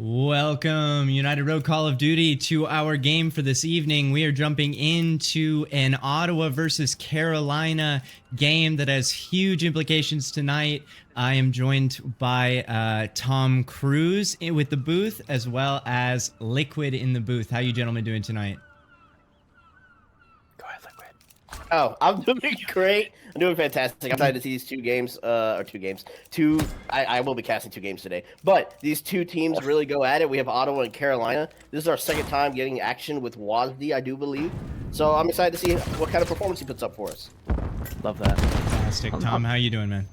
Welcome, United Road Call of Duty, to our game for this evening. We are jumping into an Ottawa versus Carolina game that has huge implications tonight. I am joined by Tom Cruise with the booth, as well as Liquid in the booth. How you gentlemen doing tonight? Go ahead, Liquid. Oh, I'm doing great. I'm doing fantastic. I'm excited to see these I will be casting 2 games today. But these 2 teams really go at it. We have Ottawa and Carolina. This is our second time getting action with WASD, I do believe. So I'm excited to see what kind of performance he puts up for us. Love that. Fantastic. Tom, how you doing, man?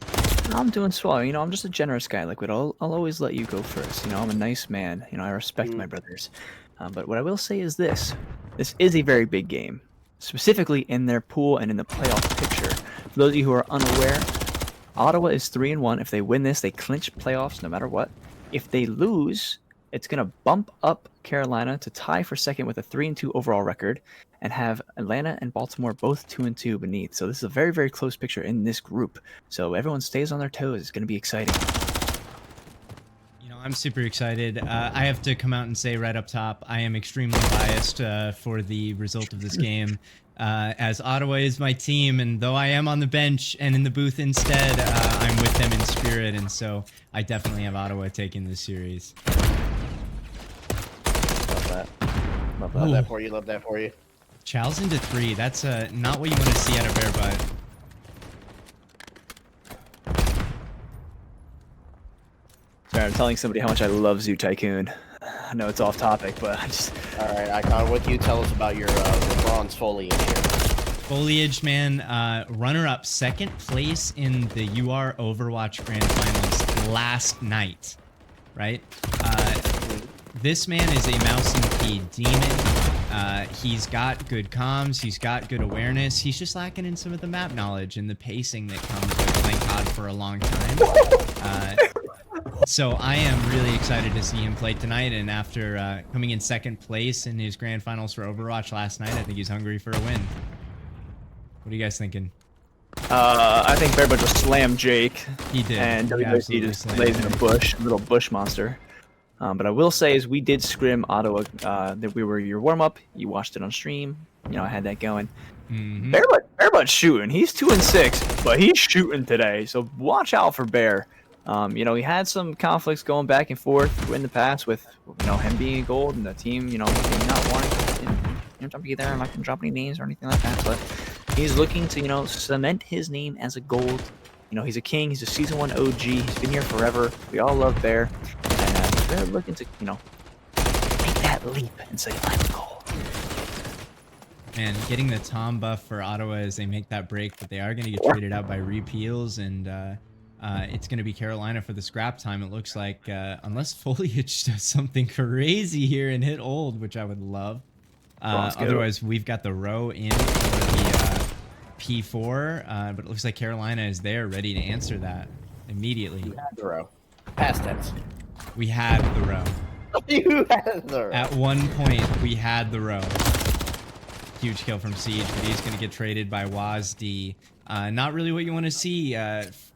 I'm doing swell. You know, I'm just a generous guy, Liquid. I'll always let you go first. You know, I'm a nice man. You know, I respect my brothers. But what I will say is this is a very big game, specifically in their pool and in the playoff picture. For those of you who are unaware, Ottawa is 3-1. If they win this, they clinch playoffs no matter what. If they lose, it's going to bump up Carolina to tie for second with a 3-2 overall record and have Atlanta and Baltimore both 2-2 beneath. So this is a very, very close picture in this group. So everyone stays on their toes. It's going to be exciting. I'm super excited. I have to come out and say right up top, I am extremely biased for the result of this game, as Ottawa is my team, and though I am on the bench and in the booth instead, I'm with them in spirit, and so I definitely have Ottawa taking this series. Love that. Love that for you. Love that for you. Chow's into 3. That's not what you want to see out of Bear Butt. Sorry, I'm telling somebody how much I love Zoo Tycoon. I know it's off topic, but I just... All right, Icon, what can you tell us about your bronze foliage here? Foliage, man, runner-up, 2nd place in the UR Overwatch Grand Finals last night, right? This man is a mouse and key demon. He's got good comms, he's got good awareness. He's just lacking in some of the map knowledge and the pacing that comes with playing COD for a long time. So I am really excited to see him play tonight, and after coming in 2nd place in his grand finals for Overwatch last night, I think he's hungry for a win. What are you guys thinking? I think Bear Butt just slammed Jake. He did. And He WWC just lays in a bush, a little bush monster. But I will say is we did scrim Ottawa, that we were your warm-up. You watched it on stream. You know, I had that going. Mm-hmm. Bear Butt's shooting. He's 2-6, but he's shooting today. So watch out for Bear. You know, he had some conflicts going back and forth in the past with, you know, him being a gold and the team, you know, not wanting to be there. I'm not going to drop any names or anything like that, but he's looking to, you know, cement his name as a gold. You know, he's a king. He's a Season 1 OG. He's been here forever. We all love Bear. And they're looking to, you know, make that leap and say, I'm gold. And getting the Tom buff for Ottawa as they make that break, but they are going to get traded out by repeals, and it's going to be Carolina for the scrap time, it looks like, unless Foliage does something crazy here and hit old, which I would love. Otherwise, we've got the row in for the P4, but it looks like Carolina is there ready to answer that immediately. You had the row. Past tense. We had the row. You had the row. At one point, we had the row. Huge kill from Siege, but he's going to get traded by WASD. Not really what you want to see.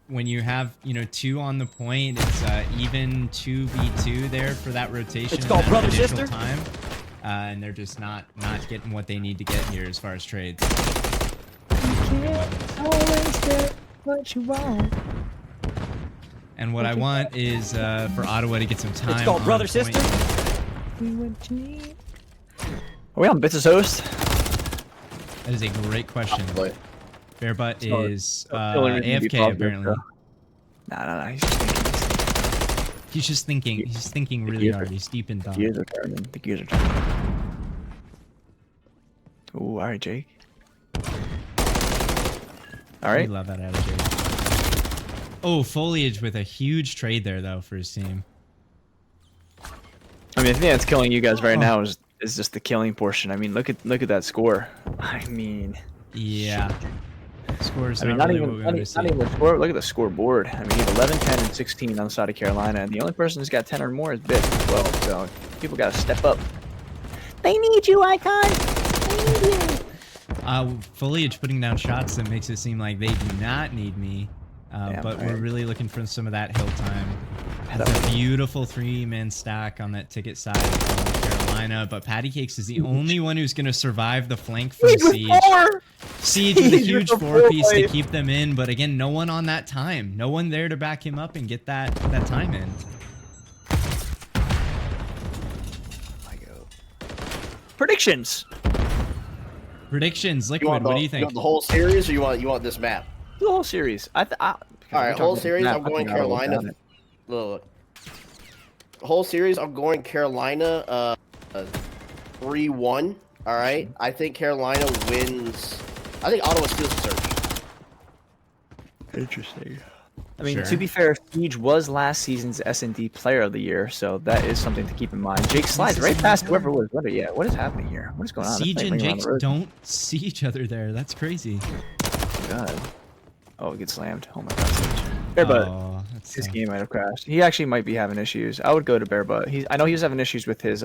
When you have, you know, 2 on the point, it's even 2v2 there for that rotation. It's called brother sister time, and they're just not getting what they need to get here as far as trades. You can't always get what you want. And what I want is for Ottawa to get some time. It's called brother sister. Are we on Bits' host? That is a great question. Bear Butt is AFK apparently. Nah. He's just thinking. He's thinking really hard. He's deep in thought. The gears are turning. Ooh, all right, Jake. All right. We love that attitude. Oh, Foliage with a huge trade there though for his team. I mean, the thing that's killing you guys right now is just the killing portion. I mean, look at that score. I mean, yeah. Scores. I mean, not even the score. Look at the scoreboard. I mean, you have 11, 10, and 16 on the side of Carolina, and the only person who's got 10 or more is Bits as well. So people got to step up. They need you, Icon. They need you. Foliage putting down shots that makes it seem like they do not need me. But we're really looking for some of that hill time. Head That's up. a beautiful 3-man stack on that ticket side of North Carolina, but Patty Cakes is the only one who's going to survive the flank from Siege. Siege with a huge 4-piece to keep them in, but again, no one on that time. No one there to back him up and get that time in. Predictions. Predictions, You Liquid, want what do you You think? want the whole series, or you want this map? The whole series. All All right, whole series. I'm going Carolina. Look. Whole series. I'm going Carolina. 3-1. All right. I think Carolina wins. I think Ottawa steals the search. Interesting. I mean, Sure. to be fair, Siege was last season's S&D Player of the Year, so that is something to keep in mind. Jake slides right past whoever was. What is happening here? What is going on? Siege and Jake don't see each other there. That's crazy. Oh, God. Oh, it gets slammed. Oh my God, Siege. Bearbutt. Oh, that's His tough. game might have crashed. He actually might be having issues. I would go to Bearbutt. I know he was having issues with his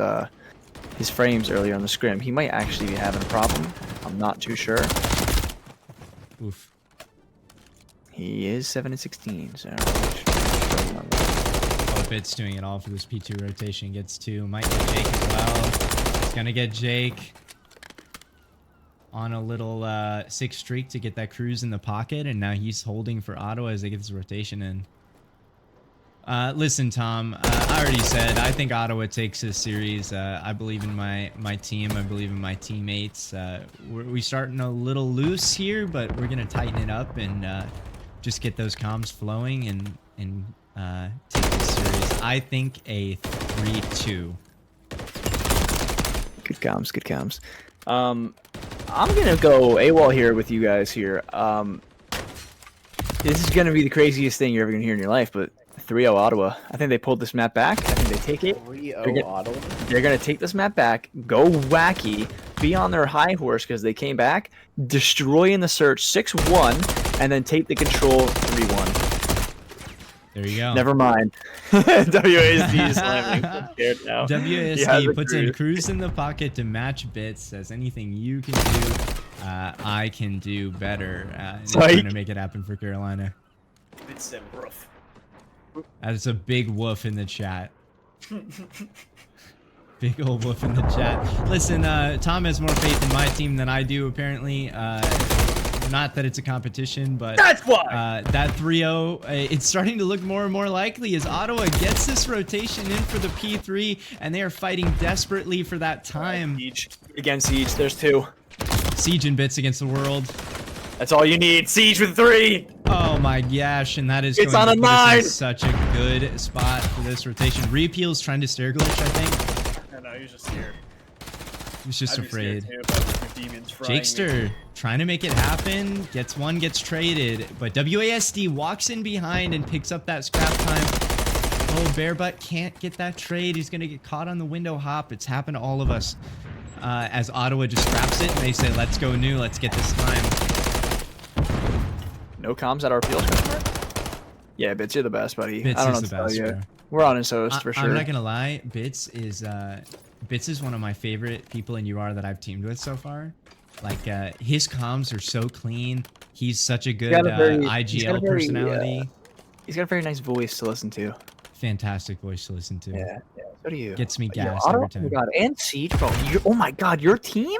frames earlier on the scrim. He might actually be having a problem. I'm not too sure. Oof. He is 7-16, so. Oh, Bit's doing it all for this P2 rotation. Gets 2. Might get Jake as well. He's gonna get Jake on a little 6 streak to get that cruise in the pocket, and now he's holding for Ottawa as they get this rotation in. Listen, Tom, I already said I think Ottawa takes this series. I believe in my team. I believe in my teammates. We're starting a little loose here, but we're gonna tighten it up and just get those comms flowing and take this series. I think a 3-2. Good comms, good comms. I'm gonna go AWOL here with you guys here. This is gonna be the craziest thing you're ever gonna hear in your life, but 3-0 Ottawa. I think they pulled this map back. I think they take it. 3-0 Ottawa. They're gonna take this map back, go wacky, be on their high horse because they came back, destroy in the search 6-1, and then take the control 3-1. There you go. Never mind. WASD is slamming. I'm scared now. WASD puts in cruise in the pocket to match Bits. Says anything you can do, I can do better. And trying to make it happen for Carolina. It's rough. That's a big woof in the chat. Big old woof in the chat. Listen, Tom has more faith in my team than I do, apparently. Not that it's a competition, but That's why. that 3-0, it's starting to look more and more likely as Ottawa gets this rotation in for the P3, and they are fighting desperately for that time. Siege. Against Siege, there's 2. Siege and Bits against the world. That's all you need. Siege with 3. Oh my gosh, and that is It's going on to a put us 9. in such a good spot for this rotation. Repeal's trying to stair glitch, I think. I know, he was just scared. He's just afraid. Too, the demons frying me. Jakester trying to make it happen. Gets one, gets traded. But WASD walks in behind and picks up that scrap time. Oh, Bearbutt can't get that trade. He's going to get caught on the window hop. It's happened to all of us. As Ottawa just scraps it and they say, let's go new. Let's get this time. No comms at our field customer? Yeah, Bits, you're the best, buddy. Bits I don't is know the what to best, tell you. bro. We're on his host for sure. I'm not going to lie. Bits is one of my favorite people in UR that I've teamed with so far. Like, his comms are so clean. He's such a good IGL personality. He's got a very nice voice to listen to. Fantastic voice to listen to. Yeah, so do you. Gets me gassed Ottawa, every time. Oh my God, and Siege, bro. Oh my God, your team?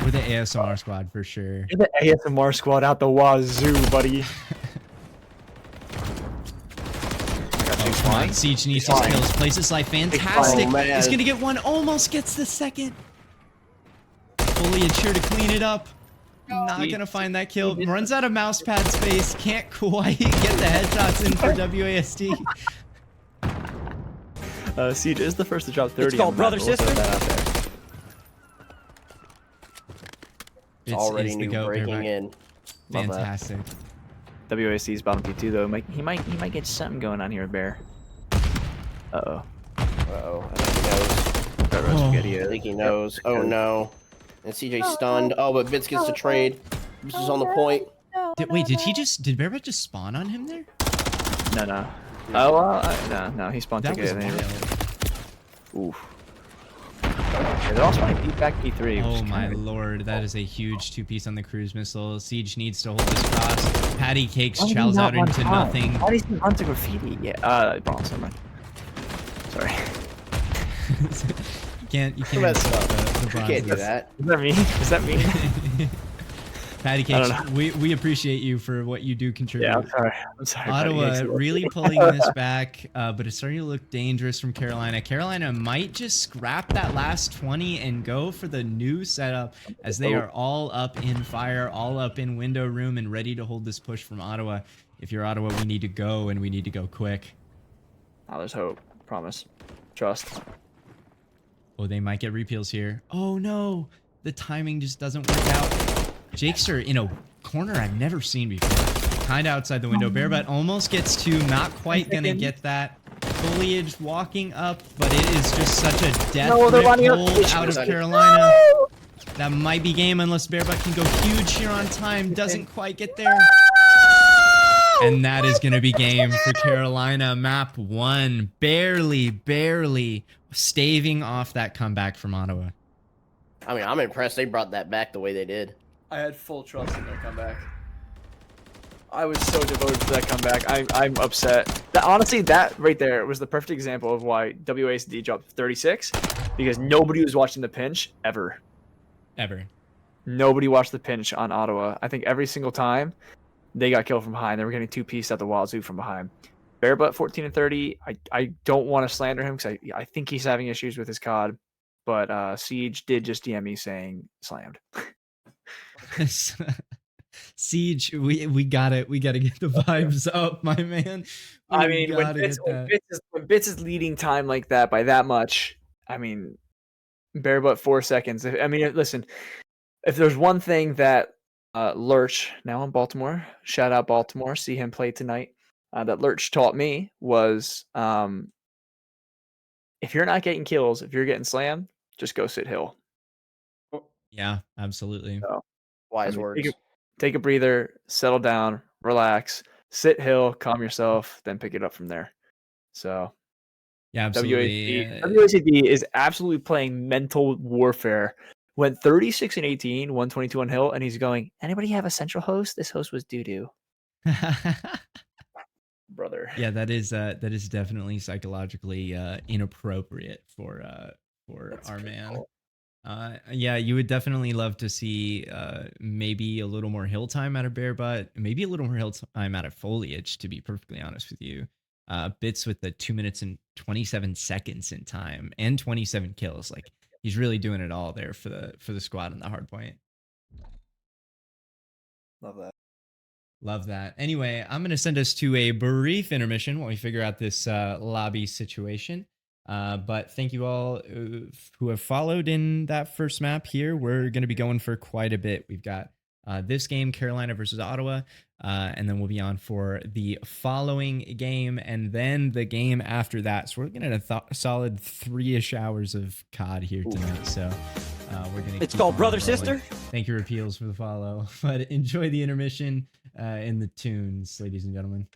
We're the ASMR squad for sure. You're the ASMR squad out the wazoo, buddy. Oh, come on. Siege needs his kills. Plays his life. Fantastic. Oh, He's going to get one. Almost gets the second. Foliage here to clean it up. Not going to find that kill. Runs out of mouse pad space. Can't quite get the headshots in for WASD. Siege is the first to drop 30. It's called brother We'll throw sister. that out there. It's already new breaking Bearbutt. in. Love that. Fantastic. WAC's bottom P2 though. He might get something going on here with Bear. Uh-oh. Uh-oh. I think he knows. I think he knows. Oh no. And CJ stunned. Oh, but Bits gets to trade. Bits is on the point. Wait, did Bearbutt just spawn on him there? No. Oh, well, no, he spawned That was together. wild. Oof. Yeah, they're also playing beat back P3. Oh my lord, that is a huge two-piece on the cruise missile. Siege needs to hold this cross. Patty Cakes chows out into nothing. Why does he run to graffiti? Yeah, bronze, never mind. Sorry. You can't That's insult the You can't do bronzes. that. Is that mean? Is that mean? Patty Cakes, we appreciate you for what you do contribute. Yeah, I'm sorry. I'm sorry. Ottawa really pulling this back, but it's starting to look dangerous from Carolina. Carolina might just scrap that last 20 and go for the new setup as they are all up in fire, all up in window room and ready to hold this push from Ottawa. If you're Ottawa, we need to go and we need to go quick. Oh, there's hope. Promise. Trust. Oh, they might get repeals here. Oh no, the timing just doesn't work out. Jakester in a corner I've never seen before. Kind of outside the window. Bearbutt almost gets to, not quite gonna get that. Foliage walking up, but it is just such a death grip hold out of Carolina. That might be game unless Bearbutt can go huge here on time. Doesn't quite get there. And that is going to be game for Carolina. Map 1. Barely staving off that comeback from Ottawa. I mean, I'm impressed they brought that back the way they did. I had full trust in their comeback. I was so devoted to that comeback. I'm upset. Honestly, that right there was the perfect example of why WASD dropped 36, because nobody was watching the pinch ever. Nobody watched the pinch on Ottawa. I think every single time they got killed from behind. They were getting two-pieced at the wazoo from behind. Bearbutt 14 and 30. I don't want to slander him because I think he's having issues with his COD, but Siege did just DM me saying slammed. Siege, we got it. We got to get the vibes up, my man. I mean, when Bits is leading time like that by that much, I mean, Bearbutt 4 seconds. I mean, listen, if there's one thing that Lurch, now in Baltimore, shout out Baltimore, see him play tonight, that Lurch taught me was if you're not getting kills, if you're getting slammed, just go sit hill. Yeah, absolutely. So, Wise words. Take a breather, settle down, relax, sit hill, calm yourself, then pick it up from there. So, yeah, absolutely. WACD is absolutely playing mental warfare. Went 36 and 18, 122 on hill, and he's going, anybody have a central host? This host was doo-doo. Brother. Yeah, that is definitely psychologically inappropriate for our man. Yeah, you would definitely love to see maybe a little more hill time out of Bearbutt, maybe a little more hill time out of Foliage, to be perfectly honest with you. Bits with the 2 minutes and 27 seconds in time and 27 kills. Like, he's really doing it all there for the squad on the hard point. Love that. Love that. Anyway, I'm going to send us to a brief intermission while we figure out this lobby situation. But thank you all who have followed in that first map here. We're going to be going for quite a bit. We've got this game, Carolina versus Ottawa, and then we'll be on for the following game and then the game after that. So we're going to have a solid 3-ish hours of COD here tonight. So we're going to It's called Brother Sister. Thank you, Repeals, for the follow. But enjoy the intermission in the tunes, ladies and gentlemen.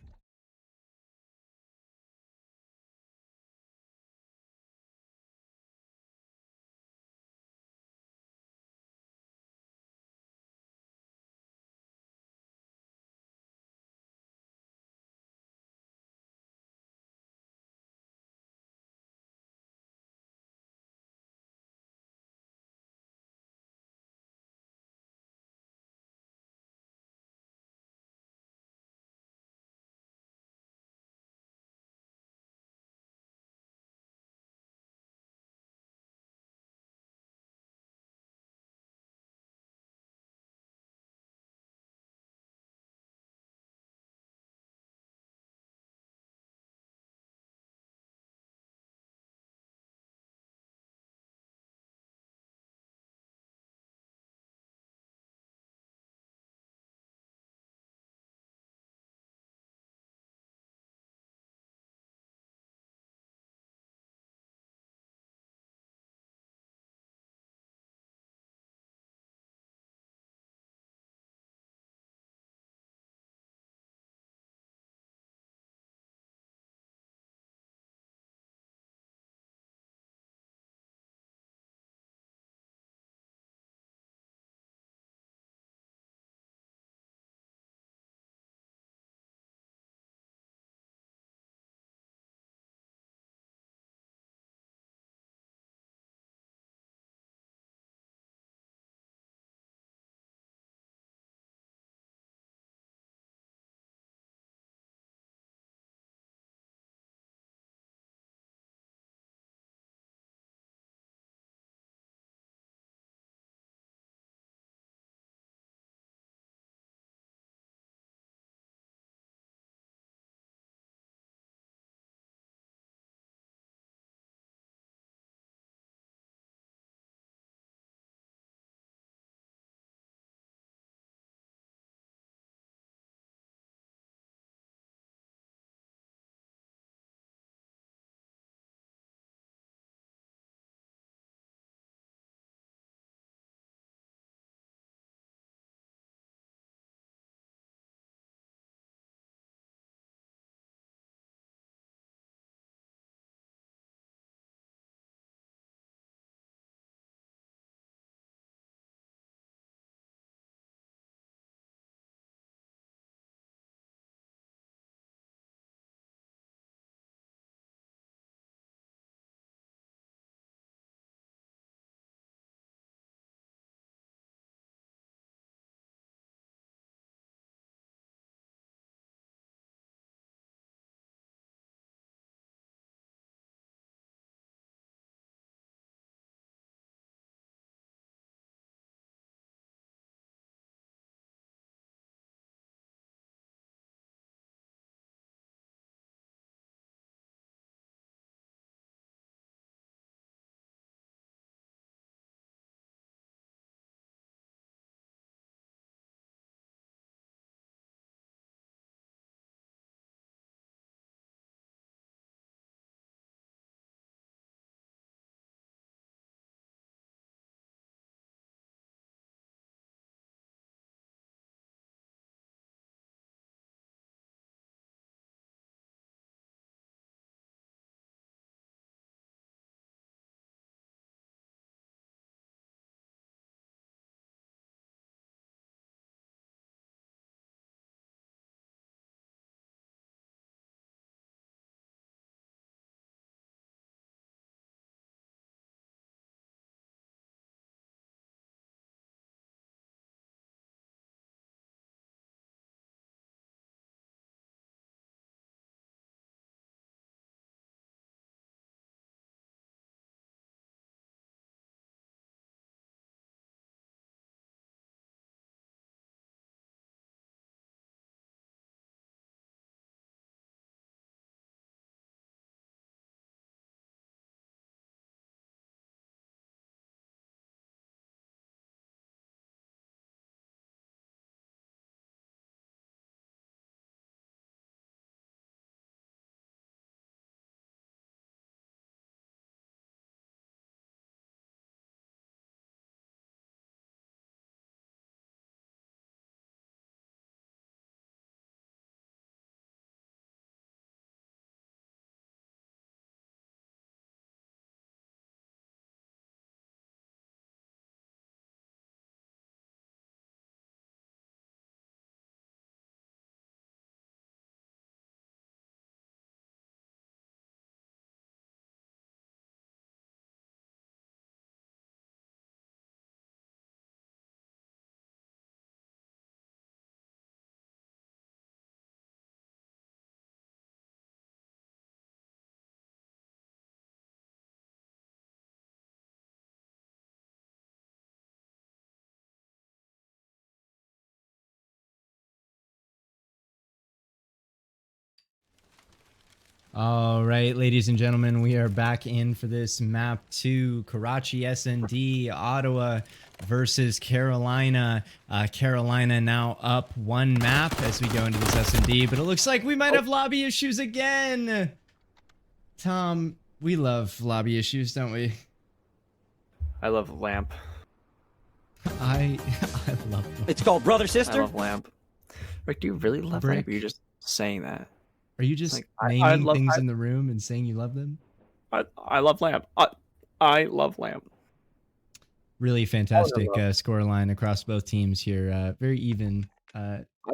All right, ladies and gentlemen, we are back in for this map 2, Karachi SND, Ottawa versus Carolina. Carolina now up 1 map as we go into this SND, but it looks like we might have lobby issues again. Tom, we love lobby issues, don't we? I love Lamp. I love them. It's called Brother I Sister. love Lamp. Rick, do you really love Brick. Lamp? Or you're just saying that? Are you just Like, naming things in the room and saying you love them? I love Lamp. I love Lamp. Really fantastic score line across both teams here. Very even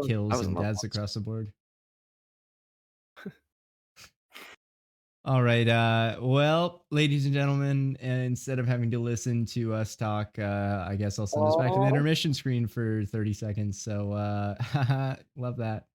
kills was and love deaths once. across the board. All right. Well, ladies and gentlemen, instead of having to listen to us talk, I guess I'll send us back to the intermission screen for 30 seconds. So, love that.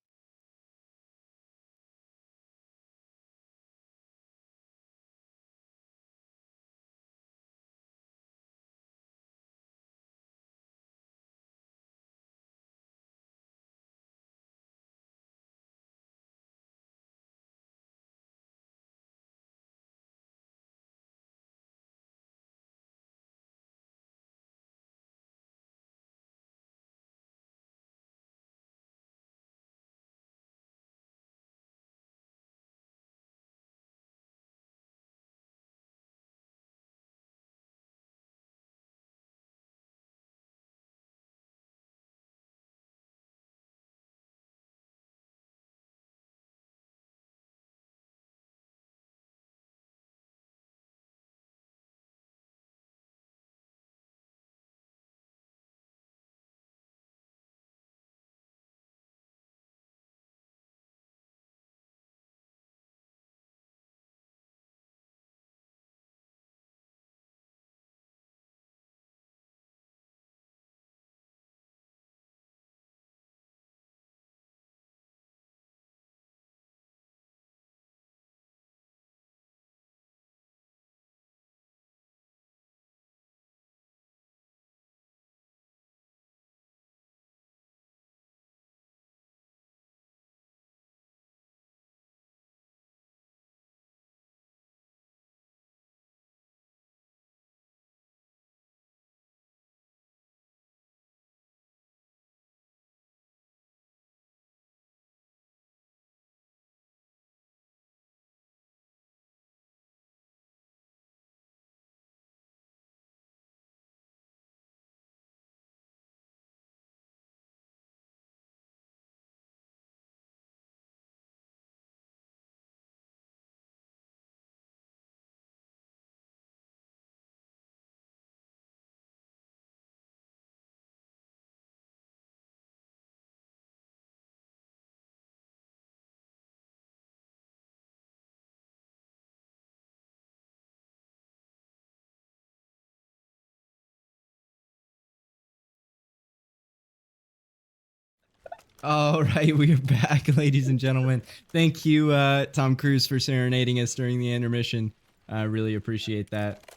All right, we are back, ladies and gentlemen. Thank you, Tom Cruise, for serenading us during the intermission. I really appreciate that.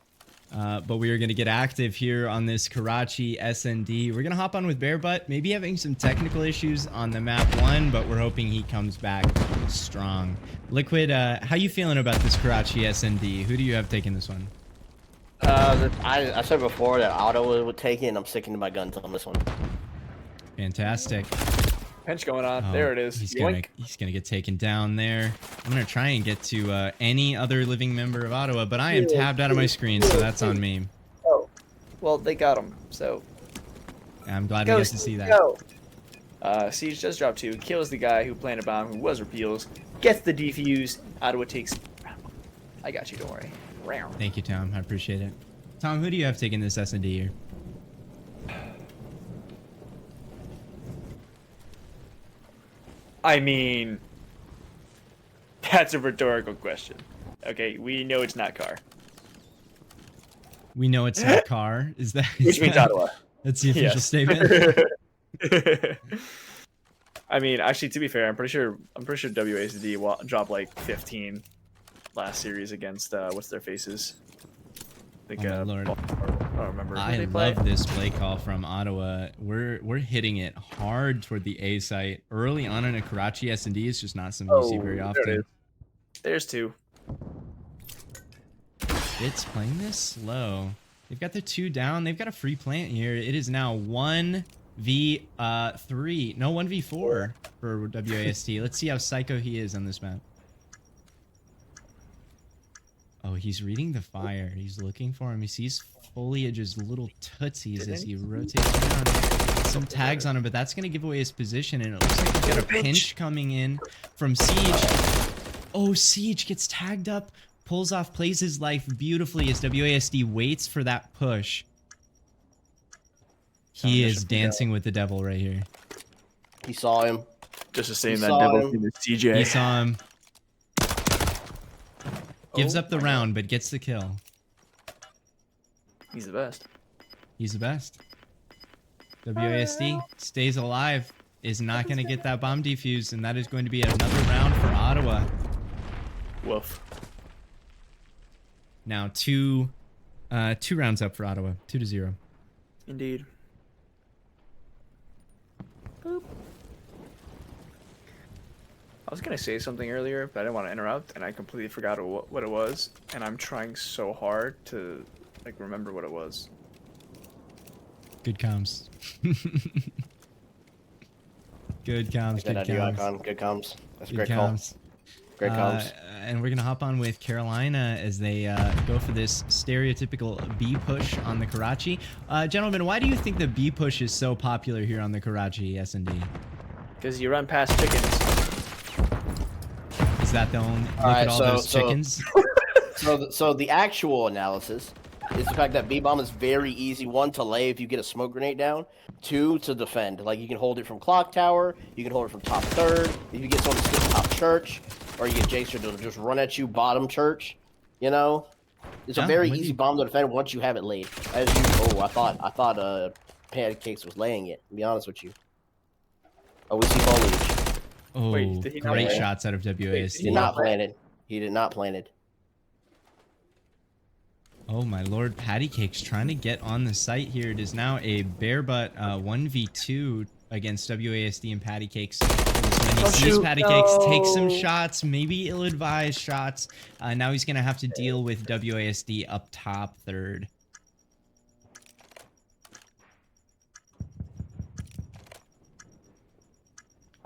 But we are going to get active here on this Karachi SND. We're going to hop on with Bearbutt, maybe having some technical issues on the map 1, but we're hoping he comes back strong. Liquid, how you feeling about this Karachi SND? Who do you have taking this one? I said before that Ottawa would take it, and I'm sticking to my guns on this one. Fantastic. Pinch going on. There it is. He's Yoink. gonna get taken down there. I'm gonna try and get to any other living member of Ottawa, but I am tabbed out of my screen, so that's on me. Oh, well, they got him. So I'm glad we get to see that. go. Siege does drop 2, kills the guy who planted a bomb, who was Repeals, gets the defuse. Ottawa takes. I got you. Don't worry. Round. Thank you, Tom. I appreciate it. Tom, who do you have taking this S&D here? I mean, that's a rhetorical question. Okay, we know it's not Car. We know it's not Car. Is that? Which means Ottawa. That's the official Yes. statement. I mean, actually, to be fair, I'm pretty sure WASD dropped like 15 last series against what's their faces. I think, Oh my lord. I don't remember. Who I they play. love this play call from Ottawa. We're hitting it hard toward the A site early on in a Karachi S&D. It's just not something you see very there it often. is. There's 2. It's playing this slow. They've got the 2 down. They've got a free plant here. It is now 1v3. No, 1v4 for WASD. Let's see how psycho he is on this map. Oh, he's reading the fire. He's looking for him. He sees Foliage's little tootsies as he rotates around. Some tags on him, but that's going to give away his position, and it looks like he's got a pinch coming in from Siege. Oh, Siege gets tagged up, pulls off, plays his life beautifully as WASD waits for that push. He is dancing with the devil right here. He saw him. Just the same that devil thing with CJ. He saw him. Gives up the round, but gets the kill. He's the best. He's the best. WASD stays alive, is not going to get that bomb defused, and that is going to be another round for Ottawa. Woof. Now two rounds up for Ottawa, 2-0. Indeed. Boop. I was gonna say something earlier, but I didn't want to interrupt, and I completely forgot what it was. And I'm trying so hard to like remember what it was. Good comms. Good comms. Good comms. Good comms. That's a Good great call. comms. Great comms. And we're gonna hop on with Carolina as they go for this stereotypical B push on the Karachi. Gentlemen, why do you think the B push is so popular here on the Karachi S&D? Because you run past chickens. Is that the only look at all those chickens? So the actual analysis is the fact that B-bomb is very easy. 1, to lay if you get a smoke grenade down. 2, to defend. Like, you can hold it from clock tower. You can hold it from top third. If you get someone to skip top church, or you get Jacer to just run at you bottom church, you know, it's a very easy bomb to defend once you have it laid. As you, I thought Pancakes was laying it. To be honest with you. Oh, we see foliage. Oh, Wait, did he not great land? shots out of WASD. He did not planted. He did not planted. Oh my lord, Patty Cake's trying to get on the site here. It is now a bare butt 1v2 against WASD and Patty Cakes. When he sees Patty Cakes take some shots, maybe ill-advised shots. Now he's going to have to deal with WASD up top third.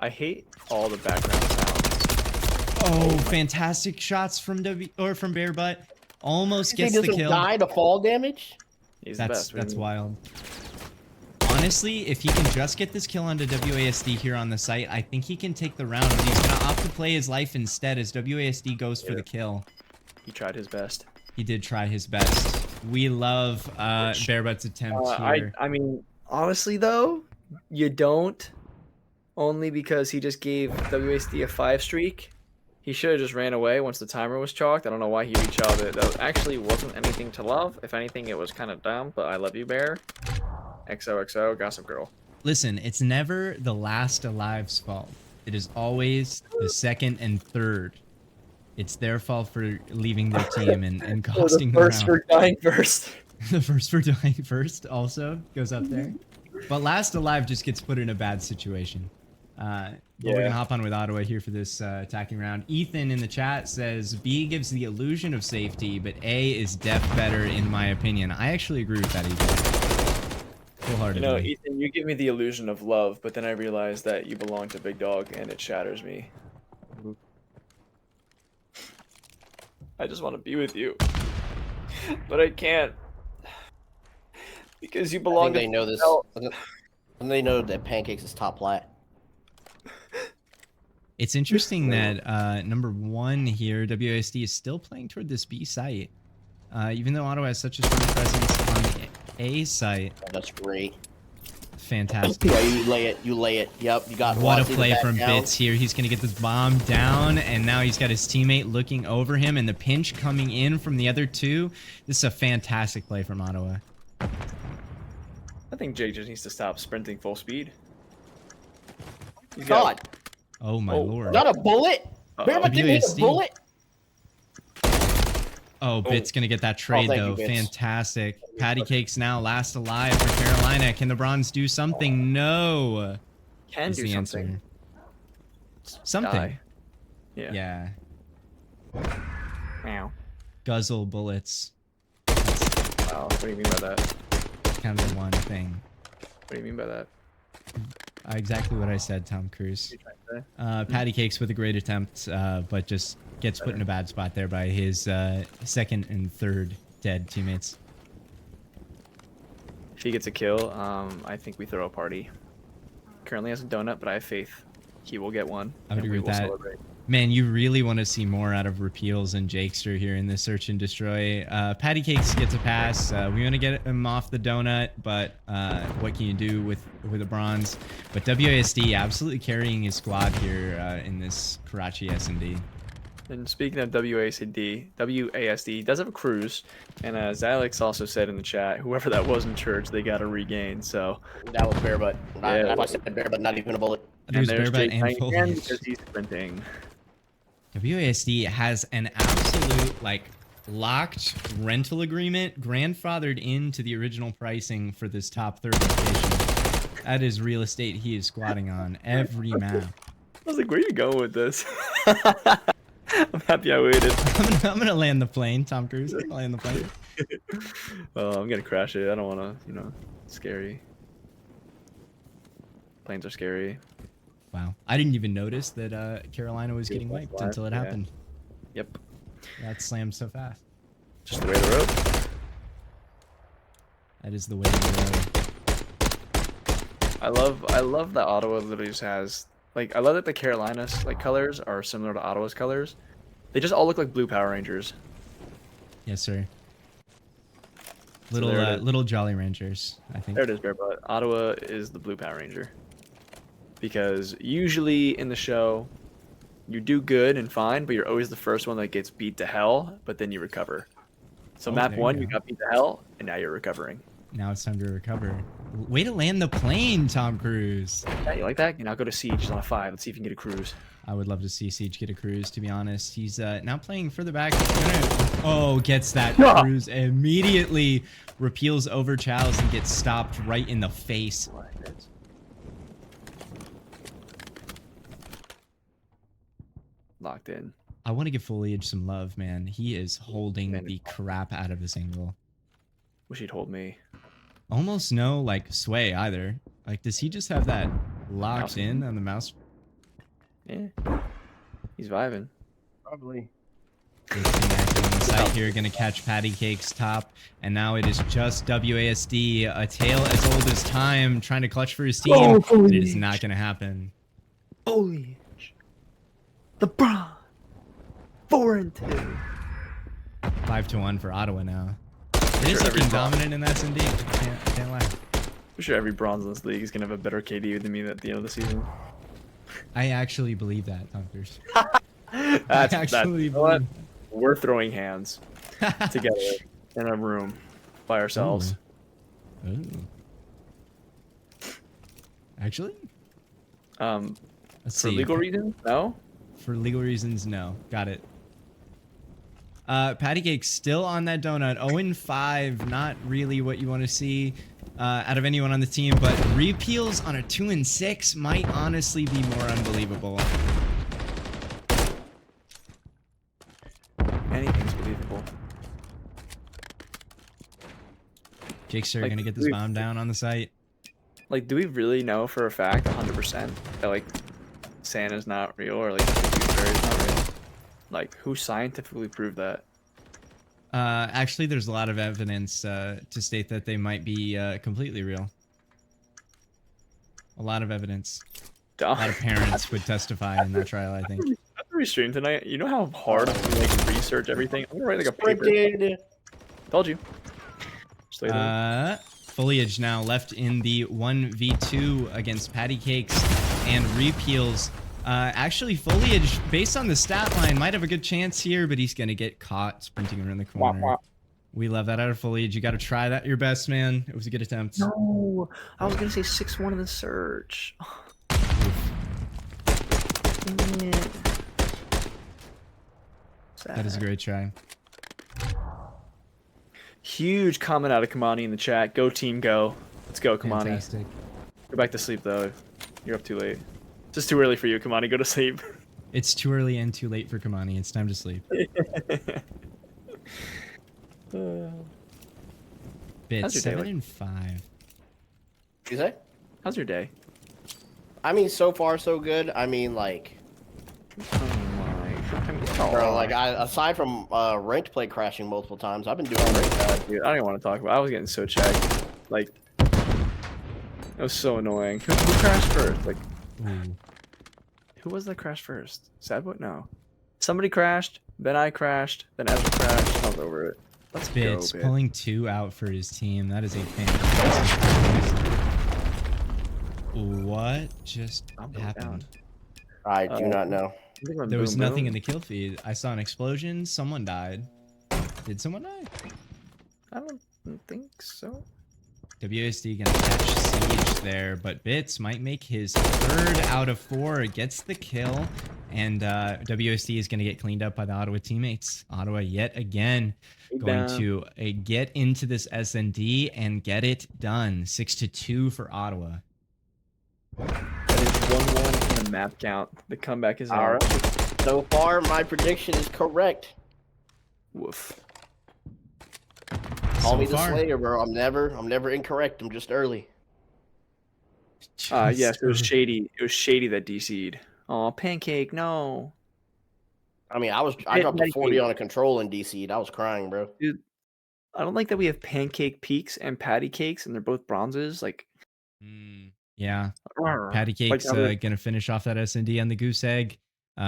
I hate all the background sounds. Oh, fantastic shots from from Bare Butt. Almost gets the kill. Die to fall damage? He's the best. That's wild. Honestly, if he can just get this kill onto WASD here on the site, I think he can take the round. But he's going to opt to play his life instead as WASD goes for the kill. He tried his best. He did try his best. We love Bare Butt's attempt here. I mean, honestly though, you don't. Only because he just gave WASD a 5 streak. He should have just ran away once the timer was chalked. I don't know why he reached out. That actually wasn't anything to love. If anything, it was kind of dumb, but I love you, Bear. XOXO, Gossip Girl. Listen, it's never the last alive's fault. It is always the second and third. It's their fault for leaving their team and costing them. The first for dying first. The first for dying first also goes up there. But last alive just gets put in a bad situation. But we're gonna hop on with Ottawa here for this attacking round. Ethan in the chat says B gives the illusion of safety, but A is def better in my opinion. I actually agree with that, Ethan. Wholeheartedly. You know, Ethan, you give me the illusion of love, but then I realize that you belong to Big Dog, and it shatters me. I just want to be with you, but I can't because you belong. They know this. And they know that Pancakes is top plat. It's interesting that number 1 here, WASD is still playing toward this B site, even though Ottawa has such a strong presence on the A site. Oh, that's great. Fantastic. Yeah, you lay it. You lay it. Yep, you got. What a play from Bits here. He's gonna get this bomb down, and now he's got his teammate looking over him, and the pinch coming in from the other 2. This is a fantastic play from Ottawa. I think Jake just needs to stop sprinting full speed. God. Oh my lord. Not a bullet? Bear Butt didn't hit a bullet? Oh, Bit's gonna get that trade though. Fantastic. Patty Cakes now last alive for Carolina. Can the Bronze do something? No. Can do something. Something. Die. Yeah. Meow. Guzzle bullets. Wow. What do you mean by that? Kind of the one thing. What do you mean by that? Exactly what I said, Tom Cruise. What are you trying to say? Patty Cakes with a great attempt, but just gets put in a bad spot there by his second and third dead teammates. If he gets a kill, I think we throw a party. Currently has a donut, but I have faith he will get one. I would and agree we with will that. celebrate. Man, you really want to see more out of Repeals and Jakester here in this search and destroy. Patty Cakes gets a pass. We want to get him off the donut, but what can you do with a bronze? But WASD absolutely carrying his squad here in this Karachi S&D. And speaking of WASD does have a cruise, and as Alex also said in the chat, whoever that was in church, they got to regain. So That was bare butt. Yeah. That's why I said bare butt, not even a bullet. It was there's Barebutt Jake and dying again Foliage. because he's sprinting. WASD has an absolute, like, locked rental agreement grandfathered into the original pricing for this top third location. That is real estate he is squatting on every map. I was like, where are you going with this? I'm happy I waited. I'm gonna land the plane, Tom Cruise. I'm gonna land the plane. I'm gonna crash it. I don't want to, scary. Planes are scary. Wow. I didn't even notice that Carolina was getting Beautiful wiped until it flag, yeah. happened. Yep. That slammed so fast. Just the way of the road. That is the way to go. I love that Ottawa literally just has I love that the Carolinas colors are similar to Ottawa's colors. They just all look like blue Power Rangers. Yes, sir. So there it is. Little Jolly Rangers, I think. There it is, Bear Butt. Ottawa is the blue Power Ranger. Because usually in the show, you do good and fine, but you're always the first one that gets beat to hell, but then you recover. So Oh, map there you 1, go. you got beat to hell, and now you're recovering. Now it's time to recover. Way to land the plane, Tom Cruise. Yeah, you like that? You now go to Siege. He's on a 5. Let's see if you can get a cruise. I would love to see Siege get a cruise, to be honest. He's now playing further back. Oh, gets that Yeah. cruise immediately. Repeals over Chalice and gets stopped right in the face. Locked in. I want to give Foliage some love, man. He is holding Man, the crap out of this angle. Wish he'd hold me. Almost no, like, sway either. Like, does he just have that locked Mouse. in on the mouse? Yeah. He's vibing. Probably. Good thing active on the side here, gonna catch Patty Cake's top, and now it is just WASD, a tale as old as time, trying to clutch for his team, and it is not gonna happen. Foliage. The Bron. 4-2. 5-1 for Ottawa now. It is Sure, every looking ball. dominant in that S&D. I can't lie. I'm sure every bronze in this league is gonna have a better KD than me at the end of the season. I actually believe that, Tom Cruise. That's actually you know what? believe We're throwing hands together in a room by ourselves. Ooh. Actually? Let's For see. legal reasons, no. For legal reasons, no. Got it. Patty Cake still on that donut. 0-5, not really what you want to see out of anyone on the team, but Repeals on a 2-6 might honestly be more unbelievable. Anything's believable. Jakester Like, gonna get this dude, bomb down on the site. Like, do we really know for a fact, 100%, that Santa's not real or the Tooth Fairy's not real? Like, who scientifically proved that? Actually, there's a lot of evidence to state that they might be completely real. A lot of evidence. A lot of parents would testify in that trial, I think. After we stream tonight, you know how hard to research everything? I'm gonna write a paper. Printed. Told you. Just later. Foliage now left in the 1v2 against Patty Cakes and Repeals. Actually, Foliage, based on the stat line, might have a good chance here, but he's gonna get caught sprinting around the corner. Wah. We love that out of Foliage. You got to try that your best, man. It was a good attempt. No, I was gonna say 6-1 in the search. Dang it. That is a great try. Huge comment out of Kamani in the chat. Go team, go. Let's go, Kamani. Fantastic. Go back to sleep though. You're up too late. It's just too early for you, Kamani. Go to sleep. It's too early and too late for Kamani. It's time to sleep. Bit How's your day 7 like? and 5. You say? How's your day? I mean, so far so good. I mean, like, Oh my. I mean, bro, like aside from ranked play crashing multiple times, I've been doing great. dude, I don't even want to talk about it. I was getting so checked. Like, it was so annoying. Who crashed first? Like, Ooh. who was that crashed first? Sadboy? No. Somebody crashed, then I crashed, then Ezra crashed. I was over it. Let's Bits go, Bit. pulling 2 out for his team. That is a fantastic. What just I'm going happened? I do not know. There was nothing in the kill feed. I saw an explosion. Someone died. Did someone die? I don't think so. WSD gonna catch Siege there, but Bits might make his 3rd out of 4. Gets the kill, and WSD is gonna get cleaned up by the Ottawa teammates. Ottawa yet again going to get into this SND and get it done. 6-2 for Ottawa. That is 1-1 in the map count. The comeback is All on. right. So far, my prediction is correct. Woof. Call So me the far, Slayer, bro. I'm never incorrect. I'm just early. Yes, it was just- shady. It was shady that DC'd. Oh, pancake, no. I mean, I dropped a 40 on a control in DC'd. I was crying, bro. Dude, I don't like that we have pancake peaks and patty cakes, and they're both bronzes. Like, Yeah. arr. Patty Cake's how they're- gonna finish off that SND on the goose egg.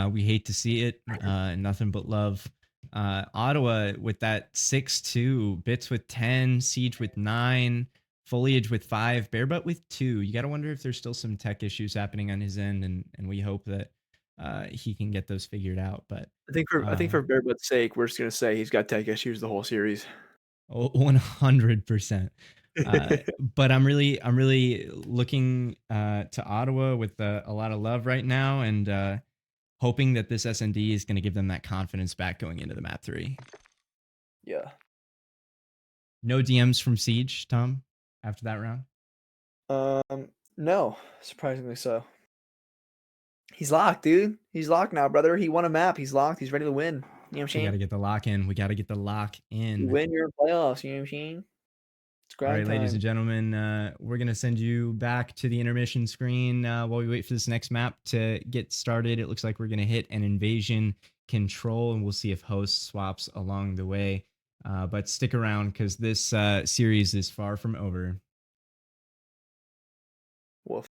We hate to see it. Nothing but love. Ottawa with that 6-2, Bits with 10, Siege with 9, Foliage with 5, Bearbutt with 2. You gotta wonder if there's still some tech issues happening on his end, and we hope that he can get those figured out. But I think for Bearbutt's sake, we're just gonna say he's got tech issues the whole series. 100%. But I'm really looking to Ottawa with a lot of love right now, and hoping that this SND is going to give them that confidence back going into the map 3. Yeah. No DMs from Siege, Tom, after that round. No, surprisingly so. He's locked, dude. He's locked now, brother. He won a map. He's locked. He's ready to win. You know what I'm We got saying? to get the lock in. We got to get the lock You in. win your playoffs. You know what I'm saying? It's All right, grind time. ladies and gentlemen, we're going to send you back to the intermission screen while we wait for this next map to get started. It looks like we're going to hit an invasion control, and we'll see if host swaps along the way. But stick around because this series is far from over. Woof.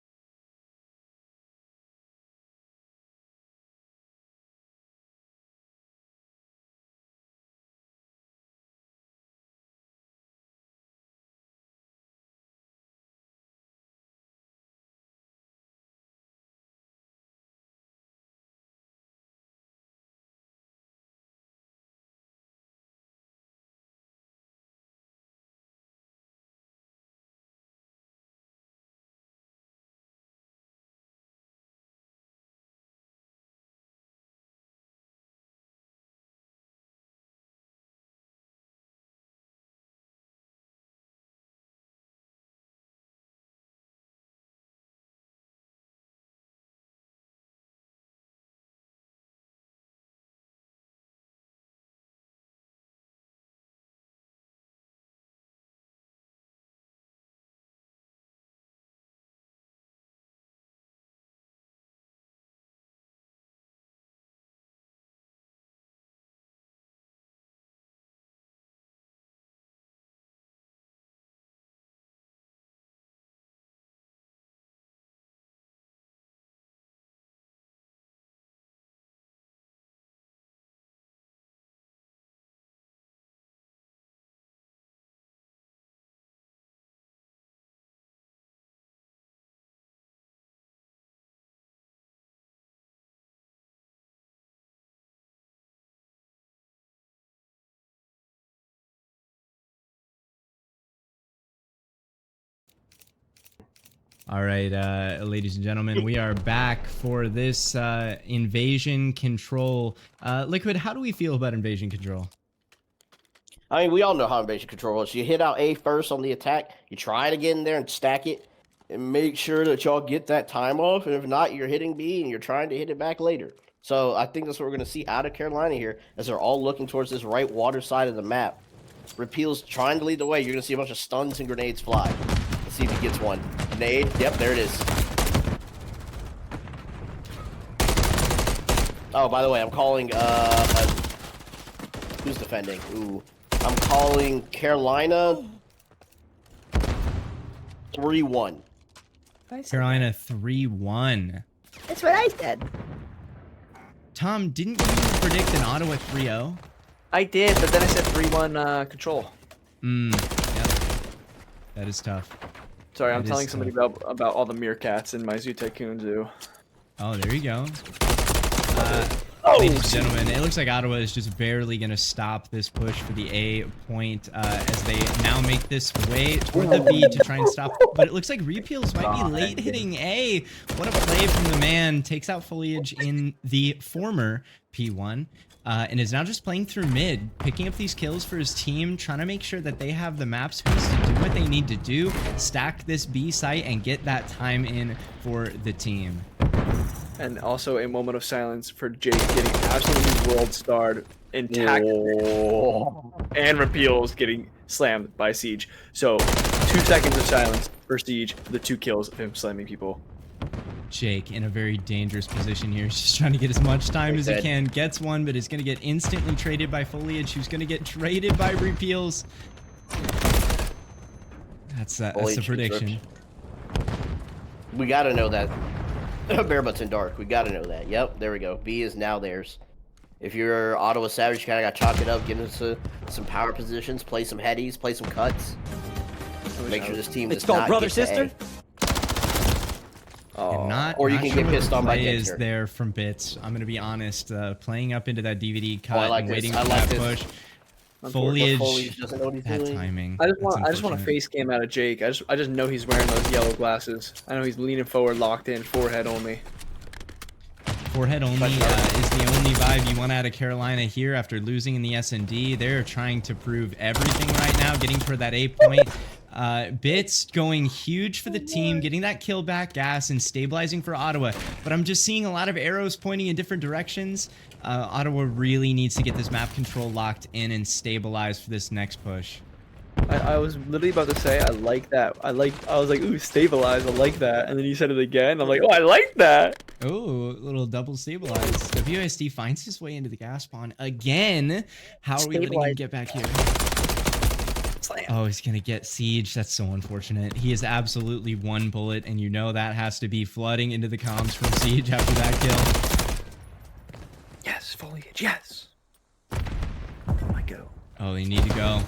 All right, ladies and gentlemen, we are back for this invasion control. Liquid, how do we feel about invasion control? I mean, we all know how invasion control is. You hit out A first on the attack. You try to get in there and stack it, and make sure that y'all get that time off. And if not, you're hitting B and you're trying to hit it back later. So I think that's what we're going to see out of Carolina here, as they're all looking towards this right water side of the map. Repeal's trying to lead the way. You're going to see a bunch of stuns and grenades fly. Let's see if he gets one. Grenade. Yep, there it is. Oh, by the way, I'm calling, who's defending? Ooh. I'm calling Carolina 3-1. Carolina 3-1. That's what I said. Tom, didn't you predict an Ottawa 3-0? I did, but then I said 3-1 control. Yep. That is tough. Sorry, I'm That telling is somebody tough. about all the meerkats in my Zoo Tycoon Zoo. Oh, there you go. Ladies and gentlemen, it looks like Ottawa is just barely going to stop this push for the A point as they now make this way toward the B to try and stop. But it looks like Repeals might be late hitting A. What a play from the man. Takes out Foliage in the former P1 and is now just playing through mid, picking up these kills for his team, trying to make sure that they have the map space to do what they need to do, stack this B site, and get that time in for the team. And also a moment of silence for Jake getting absolutely world starred intact. And Repeals getting slammed by Siege. So 2 seconds of silence for Siege for the 2 kills of him slamming people. Jake in a very dangerous position here. He's just trying to get as much time as he can. Gets one, but is going to get instantly traded by Foliage, who's going to get traded by Repeals. That's the prediction. We got to know that. Barebutts in dark. We got to know that. Yep, there we go. B is now theirs. If you're Ottawa Savage, you kind of got to chalk it up, get into some power positions, play some headies, play some cuts. Make sure this team does not get to A. Or you can get pissed on by is there from Bits. I'm gonna be honest. Playing up into that DVD cut and waiting for like that push. Foliage, doesn't know what he's that doing. timing. I just want a face cam out of Jake. I just know he's wearing those yellow glasses. I know he's leaning forward, locked in, forehead only. Forehead only is the only vibe you want out of Carolina here after losing in the S&D. They're trying to prove everything right now, getting for that A point. Bits going huge for the team, getting that kill back, gas, and stabilizing for Ottawa. But I'm just seeing a lot of arrows pointing in different directions. Ottawa really needs to get this map control locked in and stabilized for this next push. I was literally about to say I like that. I was like, ooh, stabilize, I like that. And then you said it again. I'm like, oh, I like that. Oh, little double stabilize. WSD finds his way into the gas spawn again. How are we letting him get back here? Slam. Oh, he's gonna get Siege. That's so unfortunate. He is absolutely 1 bullet, and you know that has to be flooding into the comms from Siege after that kill. Yes, Foliage, yes. Oh my go. Oh, they need to go.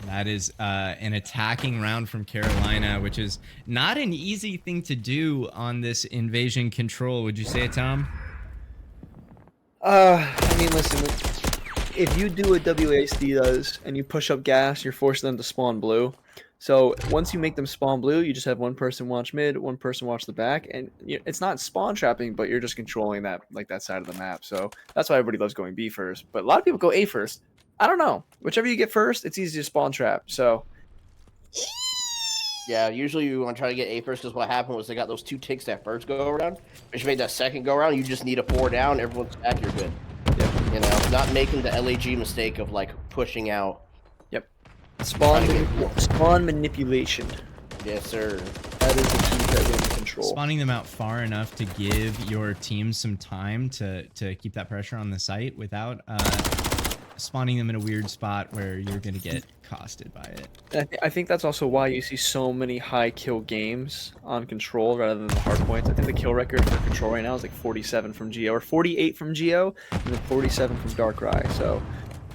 That is an attacking round from Carolina, which is not an easy thing to do on this invasion control. Would you say, Tom? I mean, listen, if you do what WASD does and you push up gas, you're forcing them to spawn blue. So once you make them spawn blue, you just have one person watch mid, one person watch the back, and it's not spawn trapping, but you're just controlling that side of the map. So that's why everybody loves going B first. But a lot of people go A first. I don't know. Whichever you get first, it's easy to spawn trap. So yeah, usually you want to try to get A first because what happened was they got those 2 ticks that first go around. If you made that second go around, you just need a 4 down. Everyone's back, you're good. Yep. You know, not making the LAG mistake of like pushing out. Yep. Spawn manipulation. Yes, sir. That is the key to win control. Spawning them out far enough to give your team some time to keep that pressure on the site without spawning them in a weird spot where you're gonna get costed by it. I think that's also why you see so many high kill games on control rather than the hard points. I think the kill record for control right now is like 47 from Geo, or 48 from Geo, and then 47 from Darkrai. So,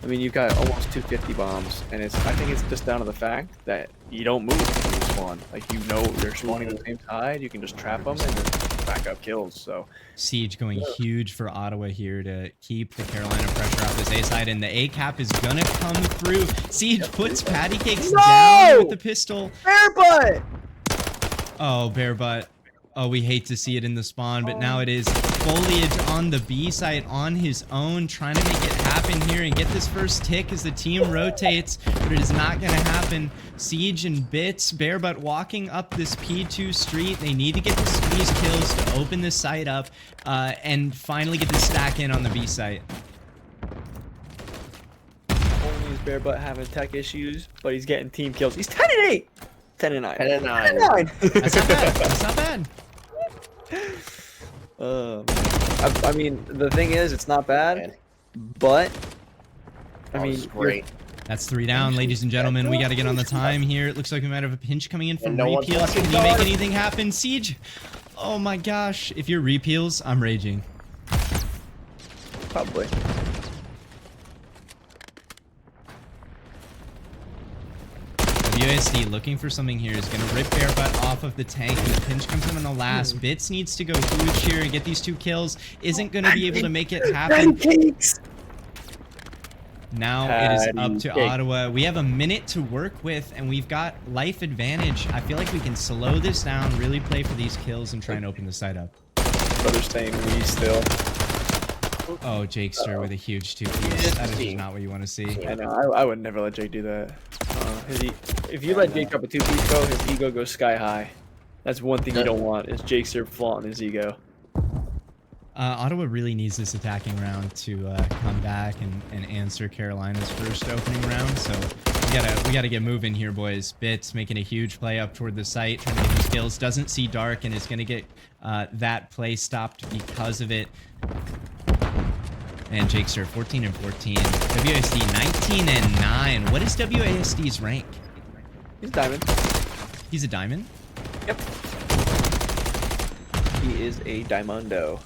I mean, you've got almost 250 bombs, and I think it's just down to the fact that you don't move when you spawn. Like, you know they're spawning the same side, you can just trap them and just back up kills. So Siege going huge for Ottawa here to keep the Carolina pressure off this A side, and the A cap is gonna come through. Siege puts patty cakes down with the pistol. Bear butt! Oh, bear butt. Oh, we hate to see it in the spawn, but now it is Foliage on the B side on his own, trying to make it happen. happen here and get this first tick as the team rotates, but it is not going to happen. Siege and Bits, bare butt walking up this P2 street. They need to get these kills to open this site up and finally get the stack in on the B site. Only is bare butt having tech issues, but he's getting team kills. He's 10-8. 10-9. 10-9. 10-9. That's not bad. That's not bad. I mean, the thing is, it's not bad, but I mean, this is great. That's 3 down, ladies and gentlemen. We got to get on the time here. It looks like we might have a pinch coming in from no one's repeals. Can fucking you make guard. anything happen, Siege? Oh my gosh. If you're repeals, I'm raging. probably. WSD looking for something here is going to rip bare butt off of the tank, and the pinch comes in on the last. Bits needs to go huge here and get these 2 kills. Isn't going to be able to make it happen. Now it is up to Ottawa. We have a minute to work with, and we've got life advantage. I feel like we can slow this down, really play for these kills, and try and open the site up. Brother staying we still. Oh, Jakester with a huge 2-piece. That is just not what you want to see. I know. I would never let Jake do that. If you let Jake drop a 2-piece, bro, his ego goes sky high. That's one thing you don't want. Is Jakester flaunting his ego. Ottawa really needs this attacking round to come back and answer Carolina's first opening round. So we gotta get moving here, boys. Bits making a huge play up toward the site, trying to get these kills. Doesn't see Dark and is gonna get that play stopped because of it. And Jakester 14 and 14. WASD 19 and 9. What is WASD's rank? He's diamond. He's a diamond? Yep. He is a diamondo.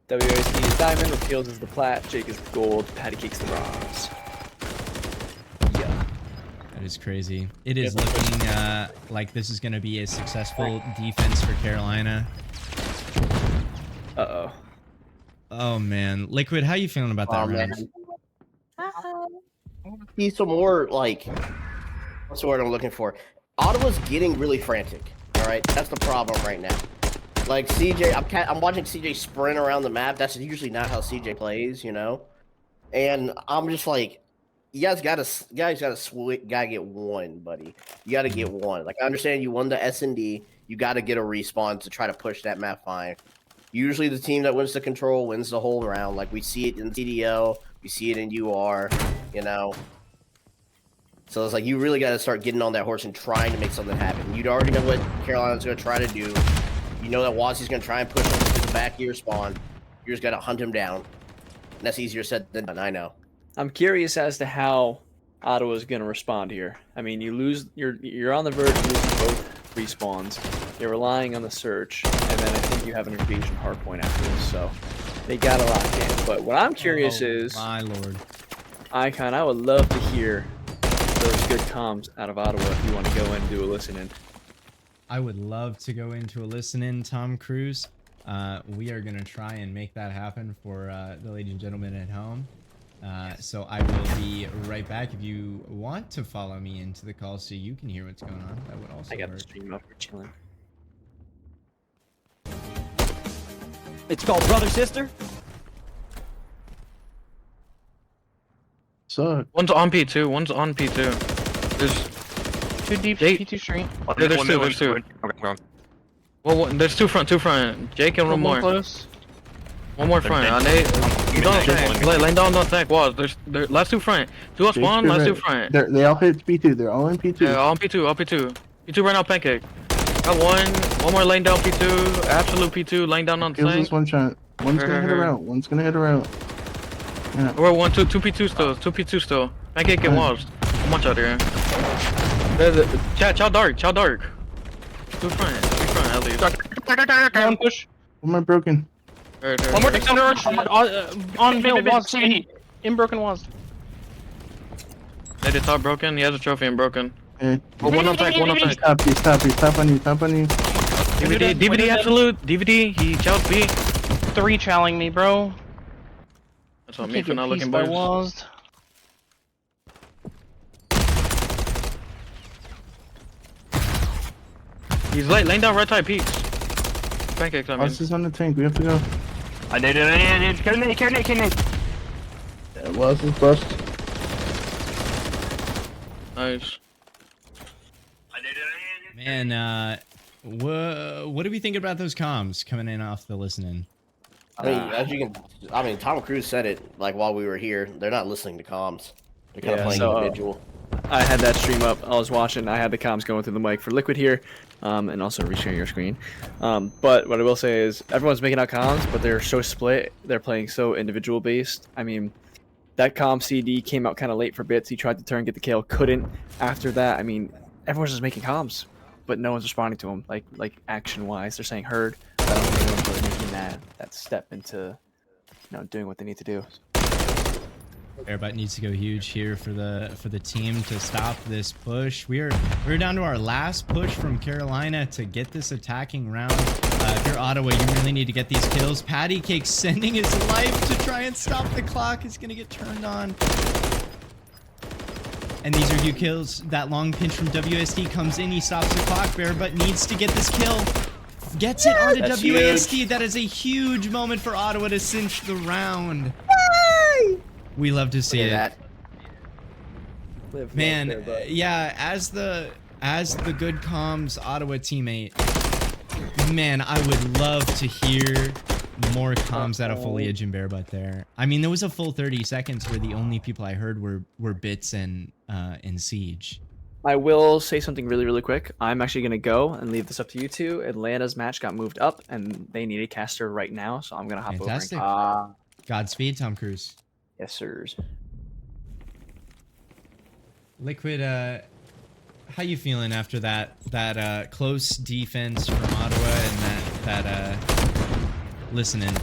WASD is diamond, Repeals is the plat, Jake is the gold, Patty Cake's the bronze. Yeah. That is crazy. It is looking like this is going to be a successful defense for Carolina. Uh-oh. Oh, man. Liquid, how you feeling about that round? See some more, like, what's the word I'm looking for? Ottawa's getting really frantic, all right? That's the problem right now. Like, CJ, I'm watching CJ sprint around the map. That's usually not how CJ plays, you know? And I'm just like, you guys gotta get one, buddy. You gotta get one. Like, I understand you won the S&D. You gotta get a respawn to try to push that map fine. Usually the team that wins the control wins the whole round. Like, we see it in CDL, we see it in UR, you know? So it's like, you really got to start getting on that horse and trying to make something happen. You already know what Carolina's going to try to do. You know that Wassie's going to try and push him to the back of your spawn. You just got to hunt him down. And that's easier said than done, I know. I'm curious as to how Ottawa's going to respond here. I mean, you're on the verge of losing both respawns. You're relying on the search, and then I think you have an invasion hardpoint after this, so they got to lock in. But what I'm curious is, my lord, Icon, I would love to hear those good comms out of Ottawa if you want to go in and do a listen-in. I would love to go into a listen-in, Tom Cruise. We are going to try and make that happen for the ladies and gentlemen at home. So I will be right back. If you want to follow me into the call so you can hear what's going on, that would also I got work. the stream up for chilling. It's called Brother Sister. Suck. One's on P2, one's on P2. There's 2 deep, Jake. P2 street. Yeah, there's two. Okay, Well, there's two front. Jake and one more. Close. One more front. He's on tank. Laying down on tank walls. There's last 2 front. 2 on spawn, last 2 front. They all hit P2. They're all in P2. Yeah, all P2, all P2. P2 right now, pancake. Got one more laying down P2. Absolute P2 laying down on Kills tank. this one shot. One's gonna hit a route. One's gonna hit a route. Yeah. We're 2 P2 still. 2 P2 still. Pancake and walls. Much out here. Chow dark. 2 front at least. One push. One more broken. Right there. One more extender arch. On middle, was in broken walls. Hey, the top broken. He has a trophy and broken. Okay. Oh, one on tank. He's top on you. DVD absolute. DVD. He chowed B. 3 chowing me, bro. That's what I Can't mean for get not pieced looking by boys. walls. He's laying down right side peaks. Pancakes, I mean. Us is on the tank. We have to go. I need it. Can it. It was his bust. Nice. Man, what do we think about those comms coming in off the listening? I mean, as you can, I mean, Tom Cruise said it like while we were here. They're not listening to comms. They're kind of playing individual. I had that stream up. I was watching. I had the comms going through the mic for Liquid here, and also resharing your screen. But what I will say is everyone's making out comms, but they're so split. They're playing so individual based. I mean, that comm CD came out kind of late for Bits. He tried to turn, get the kill, couldn't. After that, I mean, everyone's just making comms, but no one's responding to them. Like action wise, they're saying heard. But I don't think anyone's really making that step into, doing what they need to do. Airbot needs to go huge here for the team to stop this push. We're down to our last push from Carolina to get this attacking round. If you're Ottawa, you really need to get these kills. Patty Cake sending his life to try and stop the clock is gonna get turned on. And these are huge kills. That long pinch from WSD comes in. He stops the clock. Bearbutt needs to get this kill. Gets it onto WASD. Huge. That is a huge moment for Ottawa to cinch the round. We love to see it. Man, yeah, as the good comms Ottawa teammate, man, I would love to hear more comms out of Foliage and Bearbutt there. I mean, there was a full 30 seconds where the only people I heard were Bits and Siege. I will say something really, really quick. I'm actually going to go and leave this up to you two. Atlanta's match got moved up, and they need a caster right now, so I'm going to hop Fantastic. over. Godspeed, Tom Cruise. Yes, sirs. Liquid, how you feeling after that close defense from Ottawa and that listening?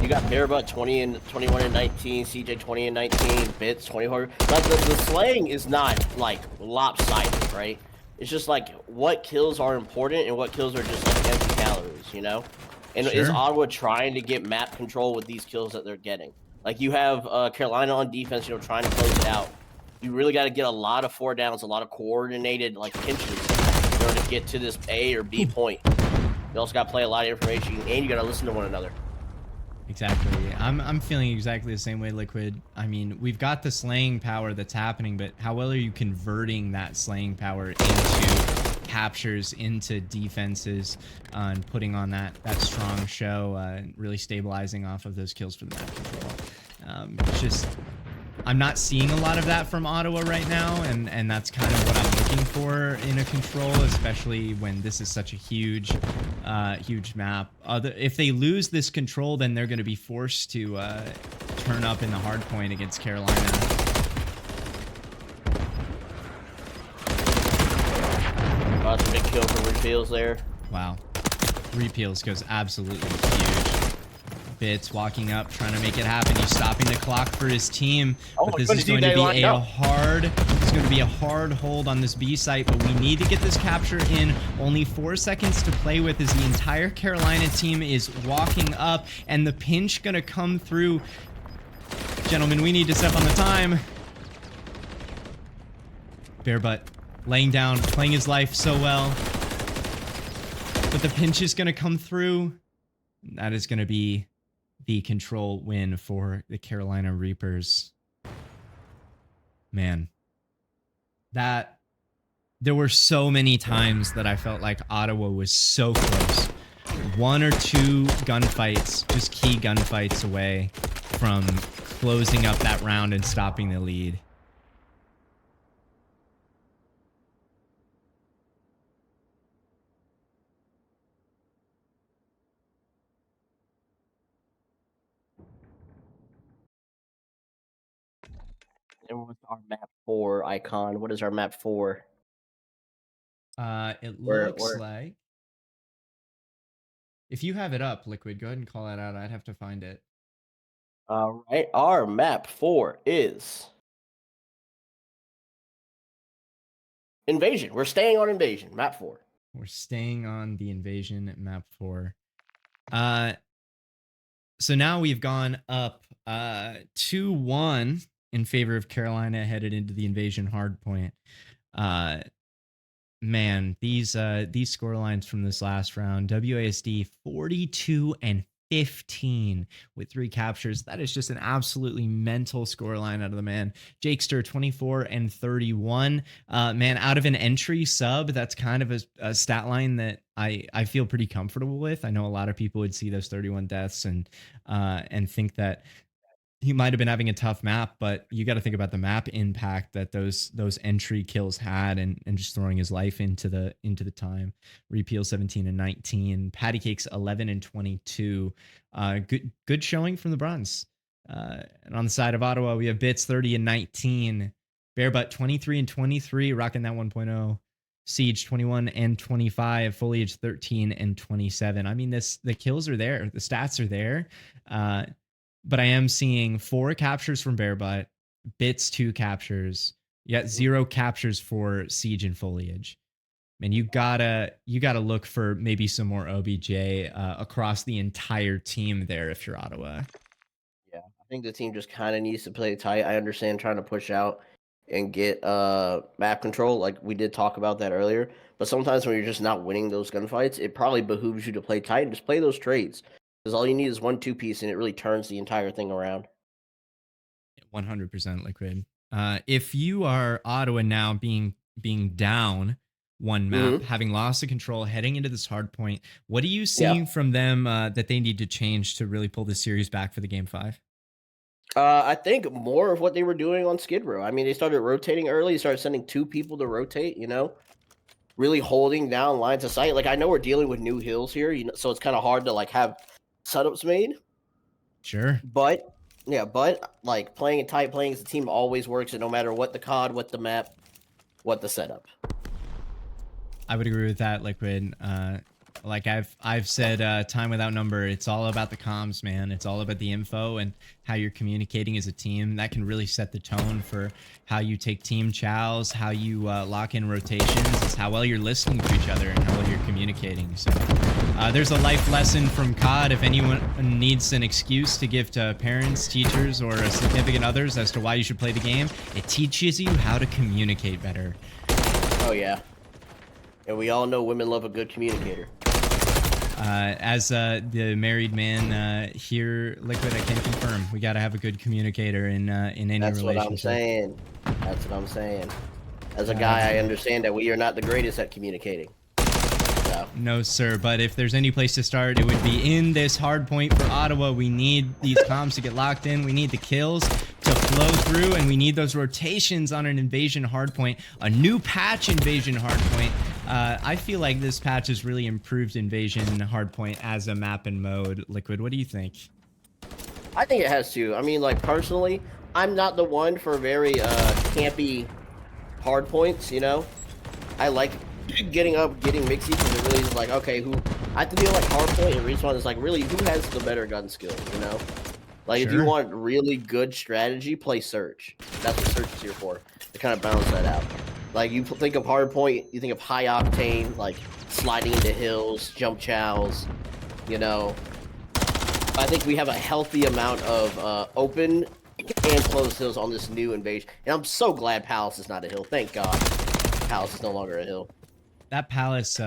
You got Bearbutt 21 and 19, CJ 20 and 19, Bits 24. Like the slaying is not like lopsided, right? It's just like what kills are important and what kills are just like empty calories, you know? And Sure. is Ottawa trying to get map control with these kills that they're getting? Like you have Carolina on defense, trying to close it out. You really got to get a lot of 4 downs, a lot of coordinated like pinches in order to get to this A or B point. You also got to play a lot of information, and you got to listen to one another. Exactly. I'm feeling exactly the same way, Liquid. I mean, we've got the slaying power that's happening, but how well are you converting that slaying power into captures, into defenses, and putting on that strong show, really stabilizing off of those kills for the map control? It's just, I'm not seeing a lot of that from Ottawa right now, and that's kind of what I'm looking for in a control, especially when this is such a huge map. If they lose this control, then they're going to be forced to turn up in the hard point against Carolina. That's a big kill for Repeals there. Wow. Repeals goes absolutely huge. Bits walking up, trying to make it happen. He's stopping the clock for his team. But this is going to be a hard hold on this B site, but we need to get this capture in. Only 4 seconds to play with as the entire Carolina team is walking up, and the pinch gonna come through. Gentlemen, we need to step on the time. Bearbutt laying down, playing his life so well. But the pinch is gonna come through. That is gonna be the control win for the Carolina Reapers. Man, there were so many times that I felt like Ottawa was so close. 1 or 2 gunfights, just key gunfights away from closing up that round and stopping the lead. And with our map 4 icon, what is our map 4? It looks like, if you have it up, Liquid, go ahead and call that out. I'd have to find it. All right, our map 4 is Invasion. We're staying on Invasion, map 4. We're staying on the Invasion at map 4. So now we've gone up 2-1 in favor of Carolina headed into the Invasion hardpoint. Man, these score lines from this last round: WASD 42 and 15 with 3 captures. That is just an absolutely mental scoreline out of the man. Jakester 24 and 31. Man, out of an entry sub, that's kind of a stat line that I feel pretty comfortable with. I know a lot of people would see those 31 deaths and think that he might have been having a tough map, but you got to think about the map impact that those entry kills had, and just throwing his life into the time. Repeal 17 and 19, Patty Cakes 11 and 22. Good showing from the Bronze. And on the side of Ottawa, we have Bits 30 and 19, Bearbutt 23 and 23, rocking that 1.0. Siege 21 and 25, Foliage 13 and 27. I mean, the kills are there, the stats are there. But I am seeing 4 captures from Bearbutt, Bits 2 captures, yet 0 captures for Siege and Foliage. Man, you gotta look for maybe some more OBJ across the entire team there if you're Ottawa. Yeah, I think the team just kind of needs to play tight. I understand trying to push out and get map control, like we did talk about that earlier. But sometimes when you're just not winning those gunfights, it probably behooves you to play tight and just play those trades. Because all you need is 1 2-piece, and it really turns the entire thing around. 100% Liquid. If you are Ottawa now, being down one map, having lost the control, heading into this hard point, what are you seeing from them that they need to change to really pull this series back for the Game 5? I think more of what they were doing on Skid Row. I mean, they started rotating early. They started sending 2 people to rotate, really holding down lines of sight. Like, I know we're dealing with new hills here, so it's kind of hard to, like, have setups made. Sure. But like playing it tight, playing as a team always works, and no matter what the COD, what the map, what the setup. I would agree with that, Liquid. Like I've said time without number, it's all about the comms, man. It's all about the info and how you're communicating as a team. That can really set the tone for how you take team chows, how you lock in rotations, is how well you're listening to each other and how well you're communicating. So there's a life lesson from COD. If anyone needs an excuse to give to parents, teachers, or significant others as to why you should play the game, it teaches you how to communicate better. Oh yeah. And we all know women love a good communicator. As the married man here, Liquid, I can confirm we got to have a good communicator in any That's relationship. That's what I'm saying. As a guy, I understand that we are not the greatest at communicating. So. No, sir. But if there's any place to start, it would be in this hard point for Ottawa. We need these comms to get locked in. We need the kills to flow through, and we need those rotations on an invasion hardpoint, a new patch invasion hardpoint. I feel like this patch has really improved invasion hardpoint as a map and mode. Liquid, what do you think? I think it has to. I mean, like, personally, I'm not the one for very campy hardpoints, I like getting up, getting mixy, because it really is like, okay, I have to feel like hardpoint and Respawn is like, really, who has the better gun skill, Like, If you want really good strategy, play Search. That's what Search is here for, to kind of balance that out. Like, you think of hardpoint, you think of high octane, like sliding into hills, jump chows, I think we have a healthy amount of open and closed hills on this new invasion. And I'm so glad Palace is not a hill. Thank God Palace is no longer a hill. That Palace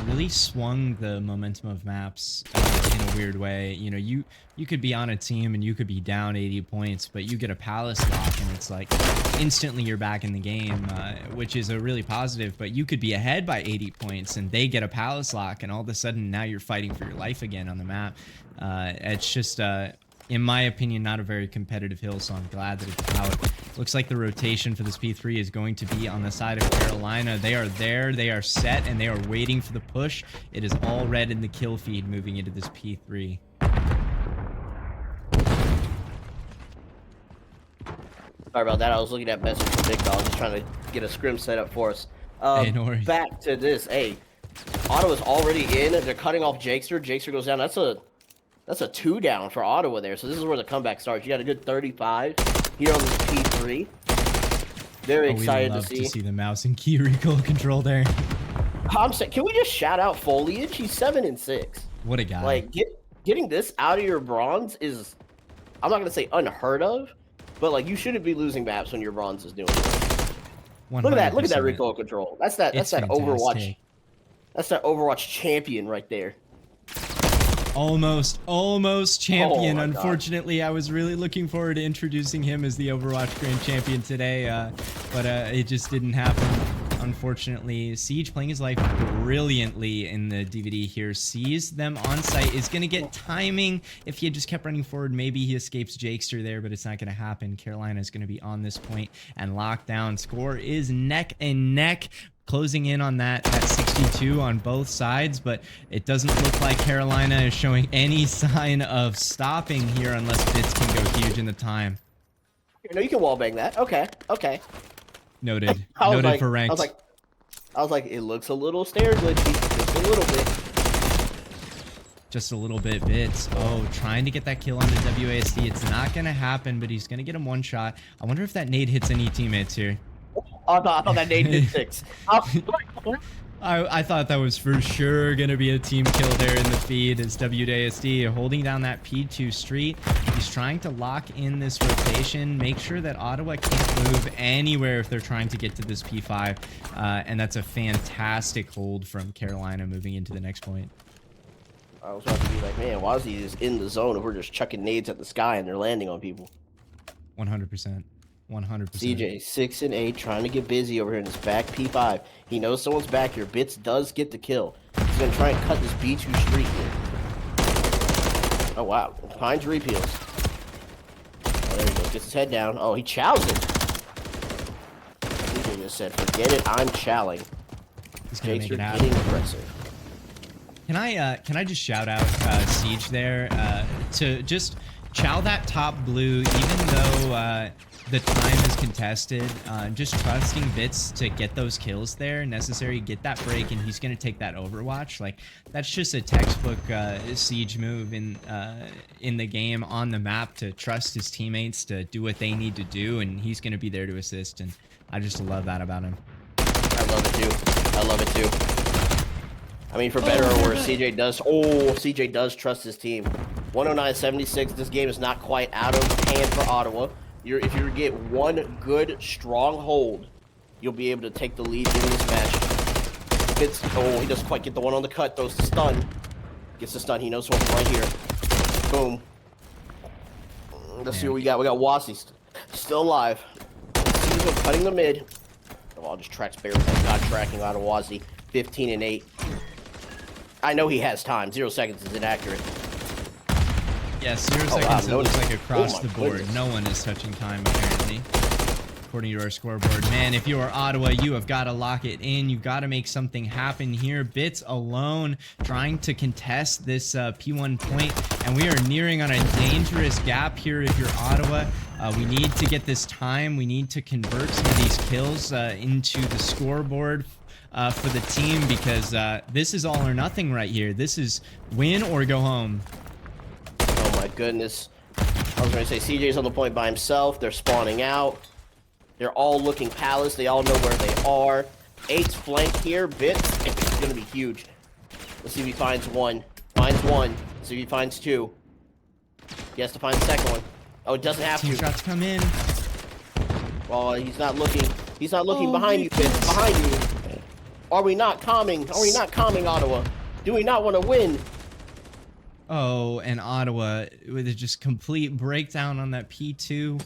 really swung the momentum of maps in a weird way. You could be on a team and you could be down 80 points, but you get a Palace lock and it's like instantly you're back in the game, which is a really positive. But you could be ahead by 80 points and they get a Palace lock, and all of a sudden now you're fighting for your life again on the map. It's just, in my opinion, not a very competitive hill, so I'm glad that it's out. Looks like the rotation for this P3 is going to be on the side of Carolina. They are there, they are set, and they are waiting for the push. It is all red in the kill feed moving into this P3. Sorry about that. I was looking at message from Big Dog, just trying to get a scrim set up for us. Hey, no worries. Back to this. Hey, Ottawa's already in. They're cutting off Jakester. Jakester goes down. That's a 2 down for Ottawa there. So this is where the comeback starts. You got a good 35 here on this P3. Very excited to see the mouse and key recoil control there. I'm saying, can we just shout out Foliage? He's 7 and 6. What a guy! Like getting this out of your bronze is, I'm not gonna say unheard of, but like you shouldn't be losing maps when your bronze is doing it. Look at that! Look at that recoil control. That's that fantastic. Overwatch. That's that Overwatch champion right there. Almost champion. Oh my God. Unfortunately, I was really looking forward to introducing him as the Overwatch Grand Champion today, but it just didn't happen. Unfortunately, Siege playing his life brilliantly in the DVD here. Sees them on site. Is going to get timing. If he had just kept running forward, maybe he escapes Jakester there, but it's not going to happen. Carolina is going to be on this point and locked down. Score is neck and neck. Closing in on that at 62 on both sides, but it doesn't look like Carolina is showing any sign of stopping here unless Bits can go huge in the time. You know, you can wallbang that. Okay. Noted. I was Noted like, for ranked. I was like, it looks a little stair glitchy. Just a little bit. Just a little bit, Bits. Oh, trying to get that kill on the WASD. It's not going to happen, but he's going to get him one shot. I wonder if that nade hits any teammates here. I thought that nade did 6. I thought that was for sure going to be a team kill there in the feed as WASD holding down that P2 street. He's trying to lock in this rotation, make sure that Ottawa can't move anywhere if they're trying to get to this P5. And that's a fantastic hold from Carolina moving into the next point. I was about to be like, man, why is he just in the zone if we're just chucking nades at the sky and they're landing on people? 100%. 100%. CJ 6 and 8 trying to get busy over here in this back P5. He knows someone's back here. Bits does get the kill. He's gonna try and cut this B2 streak here. Oh wow, finds repeals. Oh, there he goes. Gets his head down. Oh, he chows it. CJ just said, "Forget it, I'm chowing." He's gonna make it happen. Getting aggressive. Can I just shout out Siege there to just chow that top blue, even though the time is contested. Just trusting Bits to get those kills there necessary, get that break, and he's gonna take that Overwatch. Like that's just a textbook Siege move in the game on the map, to trust his teammates to do what they need to do, and he's gonna be there to assist. And I just love that about him. I love it too. I love it too. I mean, for better or worse, CJ does trust his team. 109-76. This game is not quite out of hand for Ottawa. If you get one good strong hold, you'll be able to take the lead in this match. He doesn't quite get the one on the cut. Throws the stun. Gets the stun. He knows one's right here. Boom. Let's see what we got. We got Wasi still alive. He's cutting the mid. Oh, just tracks barely. Not tracking out of Wasi. 15 and 8. I know he has time. 0 seconds is inaccurate. Yes, 0 seconds. It looks like across the board. Goodness. No one is touching time apparently, according to our scoreboard. Man, if you are Ottawa, you have got to lock it in. You've got to make something happen here. Bits alone trying to contest this P1 point, and we are nearing on a dangerous gap here. If you're Ottawa, we need to get this time. We need to convert some of these kills into the scoreboard for the team, because this is all or nothing right here. This is win or go home. Oh my goodness. I was going to say, CJ's on the point by himself. They're spawning out. They're all looking palace. They all know where they are. 8's flank here. Bits. It's going to be huge. Let's see if he finds one. Finds one. Let's see if he finds 2. He has to find the second one. Oh, it doesn't have Team to. shots come in. Well, he's not looking. He's not looking behind you, Bits. Behind you. Are we not calming? Are we not calming, Ottawa? Do we not want to win? Oh, and Ottawa with a just complete breakdown on that P2.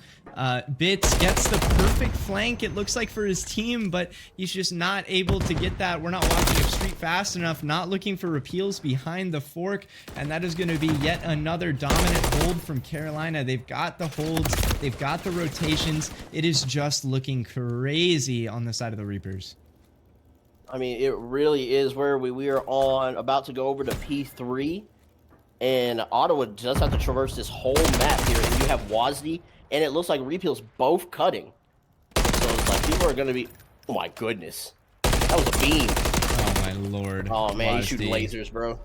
Bits gets the perfect flank, it looks like, for his team, but he's just not able to get that. We're not walking up street fast enough, not looking for repeals behind the fork, and that is going to be yet another dominant hold from Carolina. They've got the holds, they've got the rotations. It is just looking crazy on the side of the Reapers. I mean, it really is where we are on, about to go over to P3. And Ottawa just have to traverse this whole map here, and you have Wazdy, and it looks like Repeal's both cutting. So it's like people are going to be... Oh my goodness. That was a beam. Oh my lord. Oh man, he's shooting lasers, bro.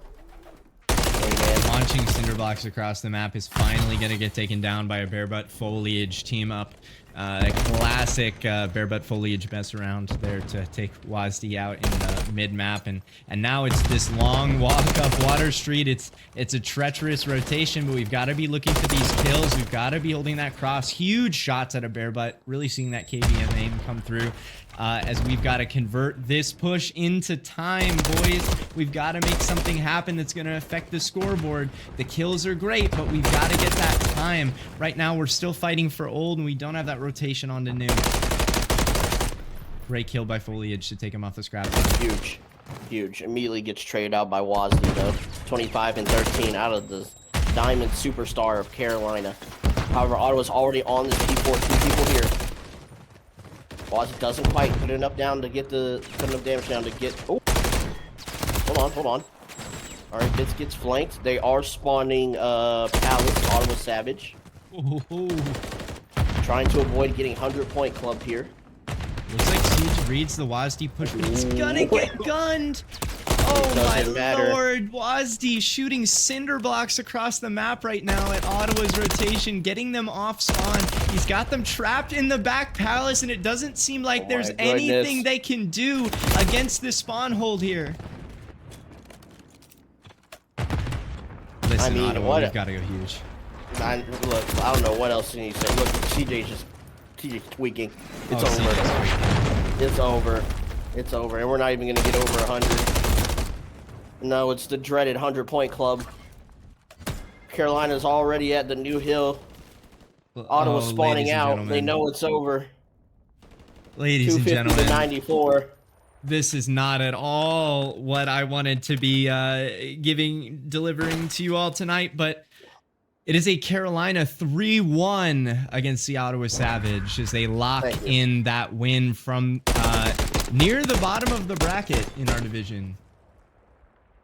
Hey, man. Launching cinder blocks across the map is finally going to get taken down by a Barebutt Foliage team up. Classic bare butt foliage mess around there to take Wazdi out in the mid map, and now it's this long walk up Water Street. It's a treacherous rotation, but we've got to be looking for these kills. We've got to be holding that cross. Huge shots at a bare butt. Really seeing that KBM aim come through. As we've got to convert this push into time, boys. We've got to make something happen that's going to affect the scoreboard. The kills are great, but we've got to get that time. Right now, we're still fighting for old, and we don't have that rotation onto new. Great kill by Foliage to take him off the scrap. Huge. Huge. Immediately gets traded out by Wazdi, though. 25 and 13 out of the Diamond Superstar of Carolina. However, Ottawa's already on this P4. 2 people here. Wazdi doesn't quite put enough down to get enough damage down to get. Oh, hold on. All right, this gets flanked. They are spawning Palace, Ottawa Savage. Ooh. Trying to avoid getting 100-point club here. Looks like Siege reads the Wazdi push, but he's gonna get gunned. Oh my lord, Wazdi shooting cinder blocks across the map right now at Ottawa's rotation, getting them off spawn. He's got them trapped in the back palace, and it doesn't seem like there's anything they can do against the spawn hold here. Listen, Ottawa, we've got to go huge. Look, I don't know what else you need to say. Look, CJ's tweaking. It's over. It's over. It's over, and we're not even gonna get over 100. No, it's the dreaded 100-point club. Carolina's already at the new hill. Ottawa's spawning out. They know it's over. Ladies and gentlemen, 250 to 94. This is not at all what I wanted to be delivering to you all tonight, but it is a Carolina 3-1 against the Ottawa Savage as they lock in that win from near the bottom of the bracket in our division.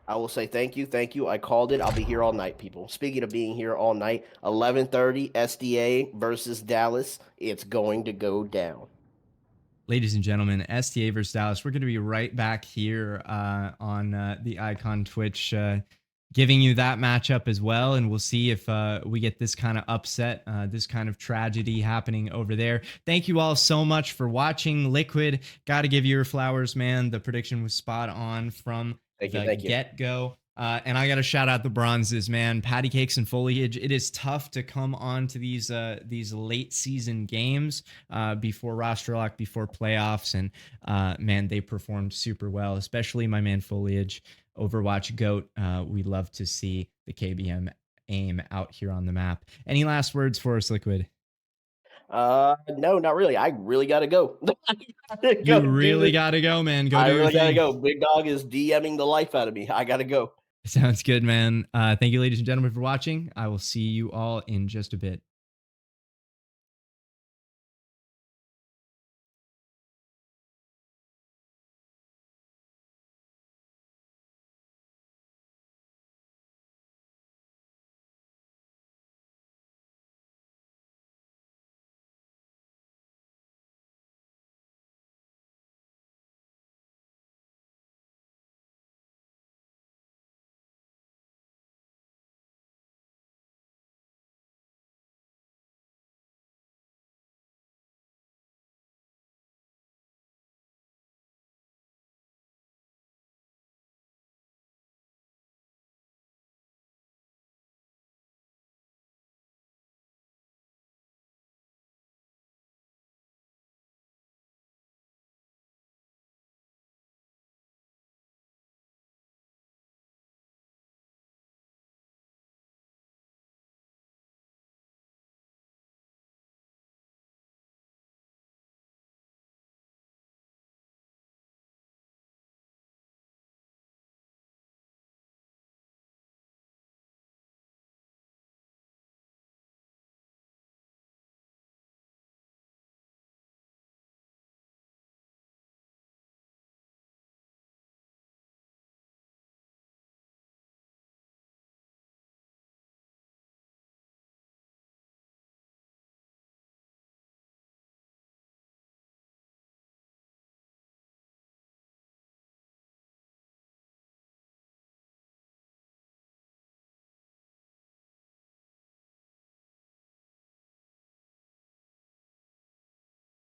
I will say thank you. I called it. I'll be here all night, people. Speaking of being here all night, 11:30 SDA versus Dallas. It's going to go down. Ladies and gentlemen, SDA versus Dallas. We're going to be right back here on the Icon Twitch, giving you that matchup as well, and we'll see if we get this kind of upset, this kind of tragedy happening over there. Thank you all so much for watching. Liquid, got to give you your flowers, man. The prediction was spot on from the get-go. And I got to shout out the bronzes, man. Patty cakes and foliage. It is tough to come on to these late season games before roster lock, before playoffs, and man, they performed super well, especially my man Foliage. Overwatch GOAT. We love to see the KBM aim out here on the map. Any last words for us, Liquid? No, not really. I really gotta go. You really gotta go, man. I really gotta go. Big Dog is DMing the life out of me. I gotta go. Sounds good, man. Thank you, ladies and gentlemen, for watching. I will see you all in just a bit.